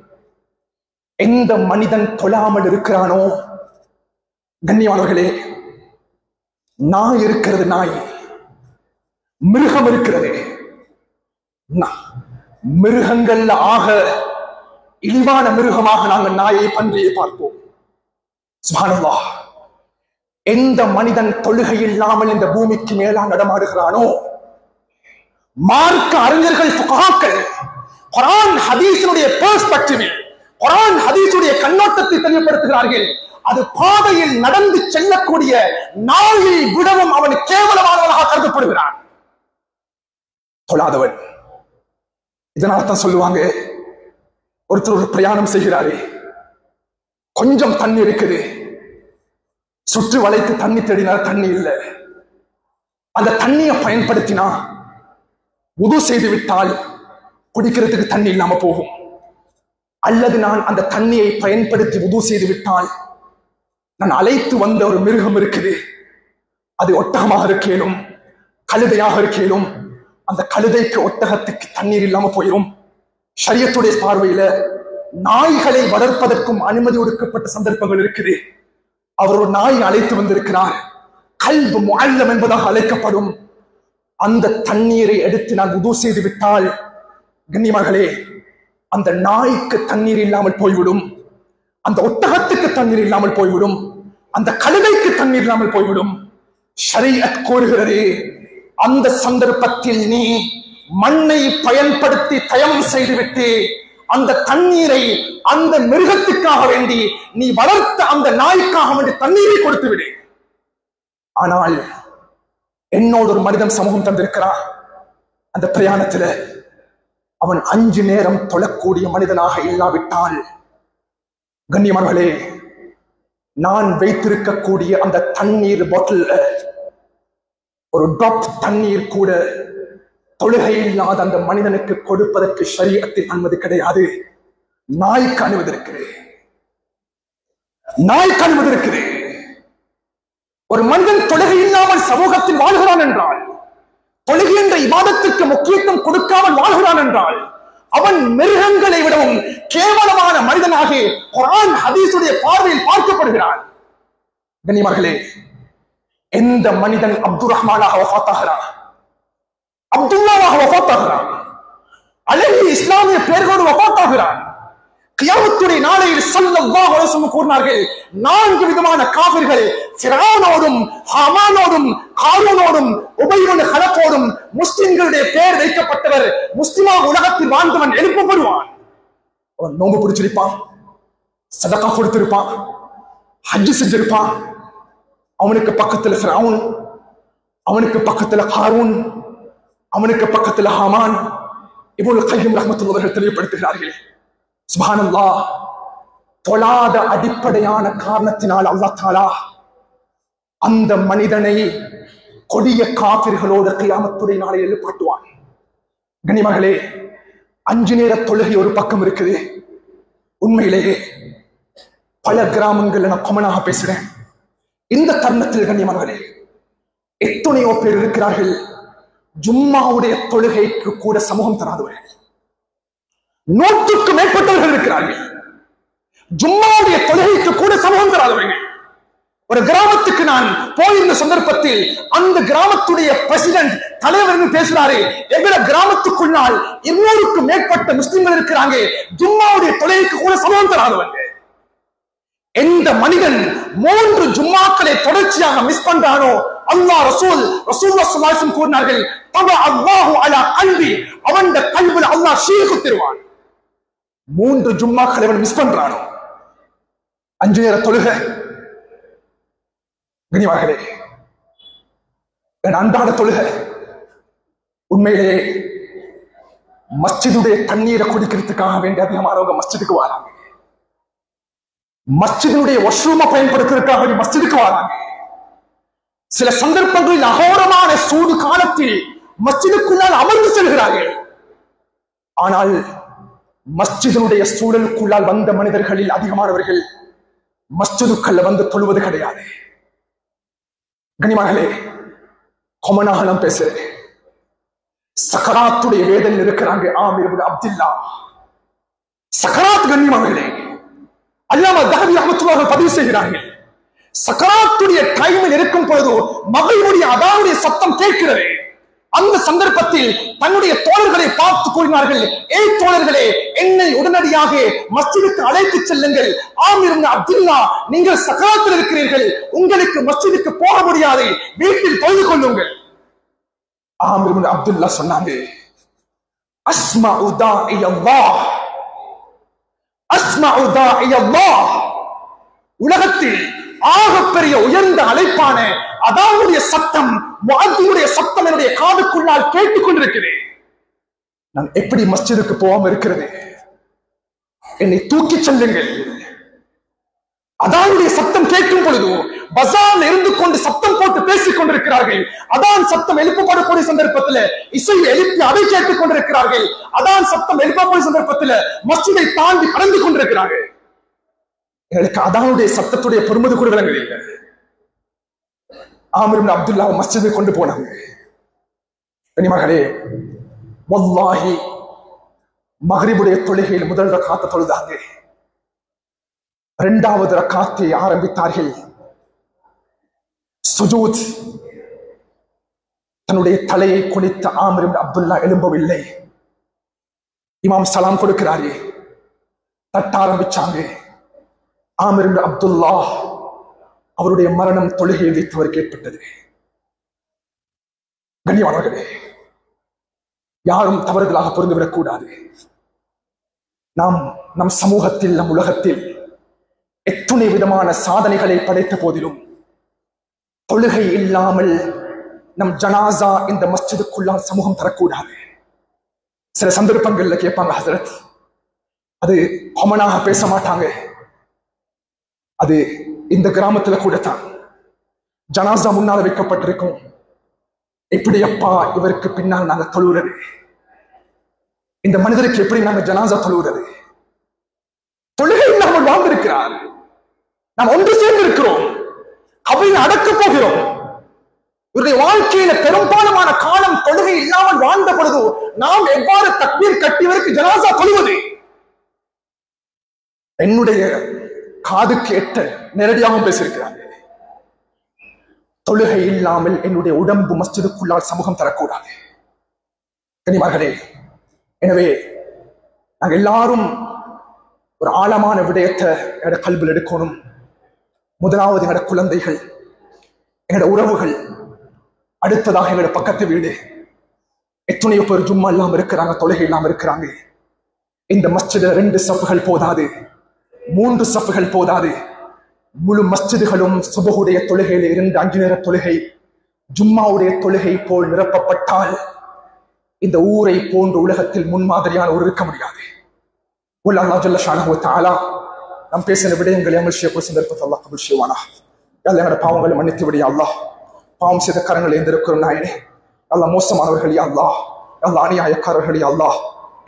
எந்த மனிதன் தொழாமல் இருக்கிறானோ, கண்ணியமானவர்களே, நாய் இருக்கிறது, நாய் மிருகம் இருக்கிறது, மிருகங்கள்ல ஆக இழிவான மிருகமாக நாங்கள் நாயை பன்றியை பார்ப்போம். சுப்ஹானல்லாஹ், எந்த மனிதன் தொழுகை இல்லாமல் இந்த பூமிக்கு மேலா நடமாடுகிறானோ, மார்க்க அறிஞர்கள் ஃபுகஹாக்கள் குர்ஆன் ஹதீஸுடைய பெர்ஸ்பெக்டிவில், குர்ஆன் ஹதீஸுடைய கண்ணோட்டத்தை தெளிவுபடுத்துகிறார்கள். அது பாதையில் நடந்து செல்லக்கூடிய நாயை விடவும் அவன் கேவலமானவனாக கருதப்படுகிறான், தொழாதவன். இதனால தான் சொல்லுவாங்க, ஒருத்தர் ஒரு பிரயாணம் செய்கிறாரே, கொஞ்சம் தண்ணி இருக்குது, சுற்றி வளைத்து தண்ணி தேடினால் தண்ணி இல்லை, அந்த தண்ணியை பயன்படுத்தினா உது செய்து விட்டால் குடிக்கிறதுக்கு தண்ணி இல்லாம போகும். அல்லது நான் அந்த தண்ணியை பயன்படுத்தி உது செய்து விட்டால் நான் அழைத்து வந்த ஒரு மிருகம் இருக்குது, அது ஒட்டகமாக இருக்கேனும் கழுதையாக இருக்கேனும், அந்த கழுதைக்கு ஒட்டகத்துக்கு தண்ணீர் இல்லாம போயிடும். ஷரியத்துடைய பார்வையில நாய்களை வளர்ப்பதற்கும் அனுமதி ஒதுக்கப்பட்ட சந்தர்ப்பங்கள் இருக்குது. அவர் ஒரு நாயை அழைத்து வந்திருக்கிறார், கல்பு முஅல்லம் என்பதாக அழைக்கப்படும். அந்த தண்ணீரை எடுத்து நான் உது செய்து விட்டால், கண்ணியமார்களே, அந்த நாய்க்கு தண்ணீர் இல்லாமல் போய்விடும், அந்த ஒட்டகத்துக்கு தண்ணீர் இல்லாமல் போய்விடும், அந்த கழுதைக்கு தண்ணீர் இல்லாமல் போய்விடும். ஷரீஅத் கூறுகிறது, அந்த சந்தர்ப்பத்தில் நீ மண்ணை பயன்படுத்தி தயமம் செய்துவிட்டு அந்த தண்ணீரை அந்த மிருகத்துக்காக வேண்டி நீ வளர்த்த அந்த நாய்க்காக வேண்டி தண்ணீரை கொடுத்து விடு. ஆனால் என்னோடு ஒரு மனிதன் சமூகம் தந்திருக்கிறான், அந்த பிரயாணத்துல அவன் 5 நேரம் தொழக்கூடிய மனிதனாக இல்லாவிட்டால், கண்ணியமானவர்களே, நான் வைத்திருக்கக்கூடிய அந்த தண்ணீர் பாட்டில் ஒரு ட்ராப் தண்ணீர் கூட தொழுகை இல்லாத அந்த மனிதனுக்கு கொடுப்பதற்கு ஷரீஅத்தில் அனுமதி கிடையாது. நாய்க்கு அனுமதி இருக்குது, நாய்க்கு அனுமதி இருக்குது. ஒரு மனிதன் தொழுகை இல்லாமல் சமூகத்தில் வாழ்கிறான் என்றால், தொழுகின்ற இபாதத்துக்கு முக்கியத்துவம் கொடுக்காமல் வாழ்கிறான் என்றால் அவன் மிருகங்களை விடவும் கேவலமான மனிதனாக குர்ஆன் ஹதீஸுடைய பார்வையில் பார்க்கப்படுகிறான். கண்ணியமார்களே, எந்த மனிதன் அப்துல் ரஹ்மானாக வஃபாத்தாகிறான், அப்துல்லாவாக வஃபாத்தாகிறான், அழகிய இஸ்லாமிய பெயர்களோடு வஃபாத்தாகிறான், கியாமத்துடைய நாளையில் ஸல்லல்லாஹு அலைஹி வஸல்லம் கூறினார்கள், 4 விதமான காஃபிர்கள் ஃபிரௌனோடும் ஹாமானோடும் காரூனோடும் உபய் இப்னு ஹலஃபோடும் முஸ்லிம்களுடைய பெயர் வைக்கப்பட்டவர் முஸ்லிமாக உலகத்தில் வாழ்ந்தவன் எழுப்பப்படுவான். அவன் நோன்பு பிடிச்சிருப்பான், சதகா கொடுத்திருப்பான், ஹஜ் செஞ்சிருப்பான். அவனுக்கு பக்கத்துல ஃபிரௌன், அவனுக்கு பக்கத்துல காரூன், அவனுக்கு பக்கத்துல ஹாமான். இப்னுல் கய்யிம் ரஹ்மத்துல்லாஹி அவர்கள் தெளிவுபடுத்துகிறார்கள், சுப்ஹானல்லாஹ், தொழாத அடிப்படையான காரணத்தினால் அல்லாஹ் தஆலா அந்த மனிதனை கொடிய காபிர்களோடு கியாமத்துடைய நாளில் எழுப்பாட்டுவான். கண்ணியமார்களே, 5 நேர தொழுகை ஒரு பக்கம் இருக்குது. உண்மையிலேயே பல கிராமங்கள்ல நான் கொமனாக பேசுறேன். இந்த தருணத்தில் கண்ணியமானவர்களே, எத்தனையோ பேர் இருக்கிறார்கள் ஜும்மாவுடைய தொழுகைக்கு கூட சமூகம் தராதவர்கள். 100க்கும் மேற்பட்டவர்கள் இருக்கிறார்கள் ஜும்மாவுடைய தொழுகைக்கு கூட சமூகம் தராதவர்கள். ஒரு கிராமத்துக்கு நான் போயிருந்த சந்தர்ப்பத்தில் அந்த கிராமத்துடைய பிரசிடென்ட் தலைவர் பேசுறாரு, எங்கட கிராமத்துக்குள்ளால் 200க்கும் மேற்பட்ட முஸ்லிம்கள் இருக்கிறாங்க, ஜும்மாவுடைய தொழுகைக்கு கூட சமூகம் தராதவங்க. எந்த மனிதன் 3 ஜும்மாக்களை தொடர்ச்சியாக மிஸ் பண்றானோ அல்லாஹ் ரசூலுல்லாஹி ஸல்லல்லாஹு அலைஹி வஸல்லம் கூறினார்கள், தபா அல்லாஹு அலா கல்வி, அவன் கல்வில அல்லாஹ் ஷீஹ் குத்திருவான். 3 ஜும்மாக்களை அவன் மிஸ் பண்றானோ, 5 நேர தொழுகை. கண்ணியமார்களே, அன்றாட தொழுகை. உண்மையிலே மஸ்ஜிதுடைய தண்ணீரை குடிக்கிறதுக்காக வேண்டிய அதிகமானவங்க மஸ்ஜிதுக்கு வராங்க, மஸ்ஜிதுடைய வாஷ்ரூமை பயன்படுத்துவதற்காக மஸ்ஜிதுக்கு வராங்க. சில சந்தர்ப்பங்களில் அகோரமான சூடு காலத்தில் மஸ்ஜிதுக்குள்ளால் அமர்ந்து செல்கிறார்கள். ஆனால் மஸ்ஜிதுடைய சூழலுக்குள்ளால் வந்த மனிதர்களில் அதிகமானவர்கள் மஸ்ஜிதுக்குள்ள வந்து தொழுவது கிடையாது. கண்ணியமானவர்களே, கொமனாக நான் பேசுறேன். சக்கராத்துடைய வேதனையில் இருக்கிறாங்க ஆமீர் இப்னு அப்துல்லா. சக்கராத் கண்ணியமானவர்களே, அல்லாமா தஹபி ரஹ்மத்துல்லாஹி பதிவு செய்கிறார்கள், சக்கராத்துடைய டைமில் இருக்கும் பொழுது மகனுடைய அதாவுடைய சத்தம் கேட்கிறது. அந்த சந்தர்ப்பத்தில் தன்னுடைய தோழர்களை பார்த்து கூறினார்கள், ஏய் தோழர்களே, என்னை உடனடியாக மஸ்ஜிதுக்கு அழைத்து செல்லுங்கள். ஆமீர் இப்னு அப்துல்லா, நீங்கள் சக்கராத்தில் இருக்கிறீர்கள், உங்களுக்கு மஸ்ஜிதுக்கு போக முடியாது, வீட்டில் தொழுது கொள்ளுங்கள். ஆமீர் இப்னு அப்துல்லா சொன்னாங்க, அஸ்மஉ தாஇ அல்லாஹ், அஸ்மஉ தாஇ அல்லாஹ், உலகத்தில் ஆகப்பெரிய உயர்ந்த அழைப்பான அதாவுடைய சத்தம், முஅத்தினுடைய சத்தம் என்னுடைய காதுக்குள்ளால் கேட்டுக் கொண்டிருக்கிறேன். நான் எப்படி மஸ்ஜிதுக்கு போகாம இருக்கிறது? என்னை தூக்கி செல்லுங்கள். அதானுடைய சத்தம் கேட்கும் பொழுது பஜார்ல இருந்து கொண்டு சத்தம் போட்டு பேசிக் கொண்டிருக்கிறார்கள். அதான் சத்தம் எழுப்பப்படக்கூடிய சந்தர்ப்பத்தில் இசையை எழுப்பி அதை கேட்டுக் கொண்டிருக்கிறார்கள். அதான் சத்தம் எழுப்பக்கூடிய சந்தர்ப்பத்தில் மஸ்ஜிதை தாண்டி கடந்து கொண்டிருக்கிறார்கள். எங்களுக்கு அதானுடைய சத்தத்துடைய பெருமதி கூட விளங்கவில்லை. ஆமீர் இப்னு அப்துல்லா மஸ்ஜிதை கொண்டு போனாங்க. கண்ணியமானவர்களே, வல்லாஹி மக்ரிபுடைய தொழுகையில் முதல் ரக்காத்தை தொழுதாங்க. 2வது ரக்காத்தை ஆரம்பித்தார்கள். சுஜூத், தன்னுடைய தலையை குனித்த ஆமீர் இப்னு அப்துல்லா எழும்பவில்லை. இமாம் சலாம் கொடுக்கிறாரு, தட்ட ஆரம்பிச்சாங்க. ஆமீர் இப்னு அப்துல்லா அவருடைய மரணம் தொழுகையை வைத்தவருக்கு ஏற்பட்டது. கண்ணியமானவர்களே, யாரும் தவறுதலாக புரிந்துவிடக் கூடாது. நாம் நம் சமூகத்தில், நம் உலகத்தில் எத்தனை விதமான சாதனைகளை படைத்த போதிலும் தொழுகை இல்லாமல் நம் ஜனாசா இந்த மஸ்ஜிதுக்குள்ளால் சமூகம் தரக்கூடாது. சில சந்தர்ப்பங்கள்ல கேட்பாங்க, ஹசரத், அது கொமனாக பேச மாட்டாங்க, அது இந்த கிராமத்துல கூட தான் ஜனாசா முன்னால் வைக்கப்பட்டிருக்கும், எப்படி அப்பா இவருக்கு பின்னால் நாங்க தொழுகிறது? இந்த மனிதருக்கு எப்படி நாங்க ஜனாசா தொழுகிறது? தொழுகை இல்லாமல் வாழ்ந்திருக்கிறார். நாம் ஒன்று சேர்ந்து இருக்கிறோம், கபரில் அடக்க போகிறோம். இவருடைய வாழ்க்கையில பெரும்பாலான காலம் தொழுகை நாம் எவ்வாறு தக்பீர் கட்டியவருக்கு ஜனாசா தொழுவது? என்னுடைய காது கேட்ட நேரடியாகவும் பேசியிருக்கிறாங்க. தொழுகை இல்லாமல் என்னுடைய உடம்பு மஸ்ஜிதுக்குள்ளால் சமூகம் தரக்கூடாது. கனிமார்களே, எனவே நாங்கள் எல்லாரும் ஒரு ஆழமான விடயத்தை என்னோட கல்வியில் எடுக்கணும். முதலாவது எங்களோட குழந்தைகள், எங்களோட உறவுகள், அடுத்ததாக எங்களோட பக்கத்து வீடு. எத்தனையோ பேர் ஜும்மா இல்லாம இருக்கிறாங்க, தொழுகை இல்லாம இருக்கிறாங்க. இந்த மஸ்ஜித 2 சஃப்கள் போதாது, 3 சஃப்கள் போதாது. முழு மஸ்ஜிதுகளும் சுபஹுடைய தொழுகையில் இருந்து 5 நேர தொழுகை, ஜும்மாவுடைய தொழுகை போல் நிரப்பப்பட்டால் இந்த ஊரை போன்ற உலகத்தில் முன்மாதிரியான ஒரு இருக்க முடியாது. அல்லாஹ் ஜல்ல ஷானஹு வ தஆலா நாம் பேசின விடயங்களை அமல் செய்யக்கூடிய சந்தர்ப்பத்தை அல்லாஹ் கபூல் செய்வானா. அல்லாஹ் எங்களோட பாவங்களை மன்னித்து விடு யா அல்லாஹ். பாவம் செய்த கரங்களை எந்திருக்கிறோம் நாயனே. அல்லாஹ் மோசமானவர்கள் யா அல்லாஹ், அல்லாஹ் அநியாயக்காரர்கள் யா அல்லாஹ்,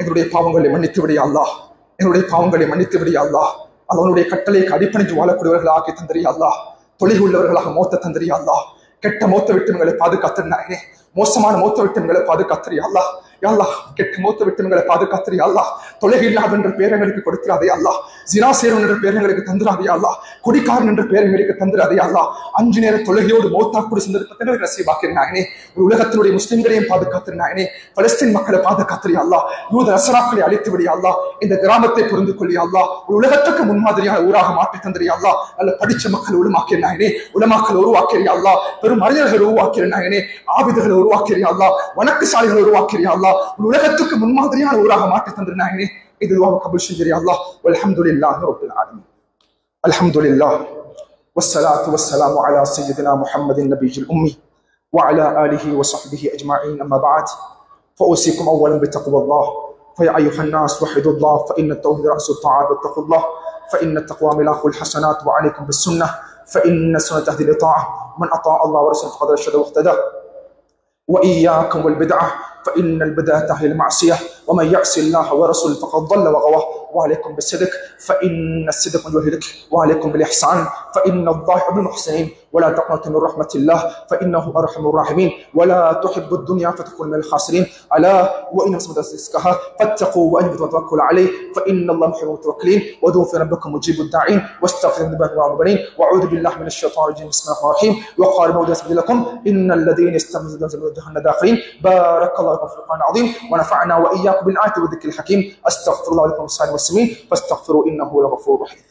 எங்களுடைய பாவங்களை மன்னித்து விடு யா அல்லாஹ், எங்களுடைய பாவங்களை மன்னித்து விடு யா அல்லாஹ். அவனுடைய கட்டளைக்கு அடிப்பணிஞ்சு வாழக்கூடியவர்கள் ஆக்கி தந்திரியா அல்லாஹ். தொழில் உள்ளவர்களாக மௌத்த தந்திரியா அல்லாஹ். கெட்ட மௌத்த விட்டுங்களை பாதுகாத்திருந்தாயே, மோசமான மௌத்த விட்டுங்களை பாதுகாத்திரியா அல்லாஹ். அல்லாஹ் கெட்ட மௌத்த விட்டுங்களை பாதுகாத்திரியா அல்லாஹ். தொழுகை இல்லாத என்ற பேரங்களுக்கு கொடுக்கிறாதே அல்லாஹ். ஜினா சேரன் என்ற பேரங்களுக்கு தந்துராதே அல்லாஹ். குடிக்காரன் என்ற பேரங்களுக்கு தந்துராதே அல்லாஹ். 5 நேர தொழுகையோடு மௌத்தாக்கூடிய சந்தர்ப்பத்தை நசீபாக்கினாயனே. ஒரு உலகத்தினுடைய முஸ்லிம்களையும் பாதுகாத்திருந்தாயனே. பலஸ்தீன் மக்களை பாதுகாத்திரியா அல்லாஹ். யூத நசராக்களை அழித்து விடியா அல்லாஹ். இந்த கிராமத்தை புரிந்து கொள்ளியா அல்லாஹ். ஒரு உலகத்துக்கு முன்மாதிரியான ஊராக மாற்றி தந்திரியா அல்லாஹ். நல்ல படிச்ச மக்கள் உருவாக்கினாயனே, உலமாக்கள் உருவாக்கிறியா அல்லாஹ். பெரும் அறிஞர்கள் உருவாக்கினாயனே, ஆபிதுகளை உருவாக்கிறியா அல்லாஹ். வணக்கசாலிகளை உருவாக்கிறியா அல்லாஹ். உலகத்துக்கு முன்மாதிரியான ஊராக மாற்றி தந்திருந்தாயனே. இது துஆவை கபூல் செய்தியா அல்லாஹ். வல்ஹம்துலில்லாஹி ரப்பில் ஆலமீன். அல்ஹம்துலில்லாஹ் வஸ்ஸலாத்து வஸ்ஸலாமு அலா சய்யிதினா முஹம்மதின் நபிய்யில் உம்மி وعلى آله وصحبه أجمعين. أما بعد فأوصيكم أولا بتقوى الله. فيا أيها الناس وحدوا الله، فإن التوحيد رأس الطاعات، واتقوا الله فإن التقوى ملاك الحسنات. وعليكم بالسنة فإن السنة تهدي للطاعة. من أطاع الله ورسوله فقد رشد واهتدى. وإياكم والبدعة فإن البدعة تهدي للمعصية، ومن يعص الله ورسوله فقد ضل وغوى. وعليكم بالصدق فإن الصدق يهلك، وعليكم بالإحسان فإن الله يحب المحسنين. ولا تقنطوا من رحمة الله فإنه أرحم الراحمين. ولا تحبوا الدنيا فتكونوا من الخاسرين. ألا وإن مسمى رزقها فاتقوا وأنبتوا وتوكلوا عليه فإن الله يحب المتوكلين. ودعوا في ربكم مجيب الداعين واستغفروا من ذنوبكم والمؤمنين. وأعوذ بالله من الشيطان الرجيم. بسم الله الرحمن الرحيم. وقال موضع سبيل لكم إن الذين استمزجوا جهنم داخلين. بارك الله لكم في القرآن العظيم ونفعنا وإياكم بالآيات والذكر الحكيم. أستغفر الله لكم والسائر والسمين فاستغفروا إنه هو الغفور الرحيم.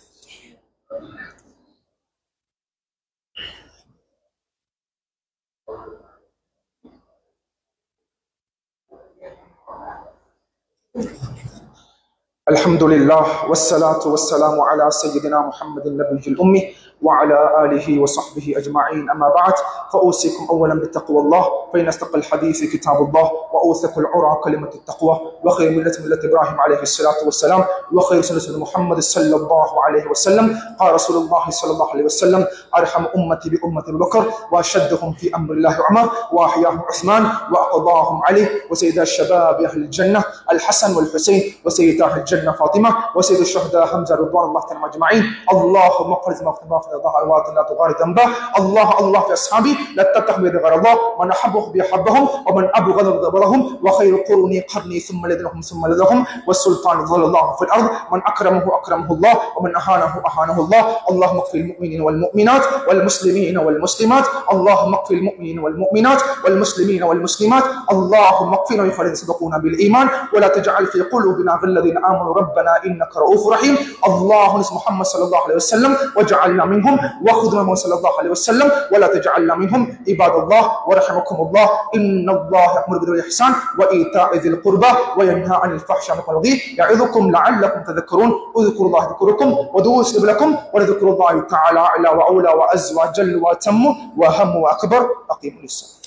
الحمد لله والصلاة والسلام على سيدنا محمد النبي الأمي وعلى آله وصحبه أجمعين. أما بعد فأوصيكم أولا بتقوى الله، فإن أصدق الحديث كتاب الله، وأوثق العرى كلمة التقوى، وخير ملة إبراهيم عليه الصلاة والسلام، وخير سنة محمد صلى الله عليه وسلم. قال رسول الله صلى الله عليه وسلم: أرحم أمتي بأمة أبي بكر، وأشدهم في أمر الله عمر، وأحياهم عثمان، وأقضاهم علي، وسيد الشباب أهل الجنة الحسن والحسين، وسيد أهل الجنة فاطمة، وسيد الشهداء حمزة رضوان الله تعالى أجمعين. اللهم اغفر ما اختلف ظهر واطن لا تغار ذنبه. الله الله في أصحابي لا تتخذ غير الله، من أحبهم بحبهم ومن أبغض ضربهم. وخير قروني قرني ثم لدنهم ثم لدنهم. والسلطان ظل الله في الأرض، من أكرمه أكرمه الله ومن أهانه أهانه الله. اللهم اغفر المؤمنين والمؤمنات والمسلمين والمسلمات. اللهم اغفر المؤمنين والمؤمنات والمسلمين والمسلمات. اللهم اغفرنا للذين سبقونا بالإيمان ولا تجعل في قلوبنا غل الذين آمنوا ربنا إنك رؤوف رحيم. اللهم نسأل محمد صلى الله عليه وسلم وجعلنا منهم، وخذنا محمد صلى الله عليه وسلم ولا تجعلنا منهم. عباد الله ورحمكم الله، إن الله يأمر بالعدل والإحسان وإيتاء ذي القربى وينهى عن الفحشاء والمنكر يعظكم لعلكم تذكرون. اذكروا الله يذكركم ودعوه يستجب لكم، ولذكر الله تعالى أعلى وأولى وأعز وأجل وأتم وأهم وأكبر. أقيموا الصلاة.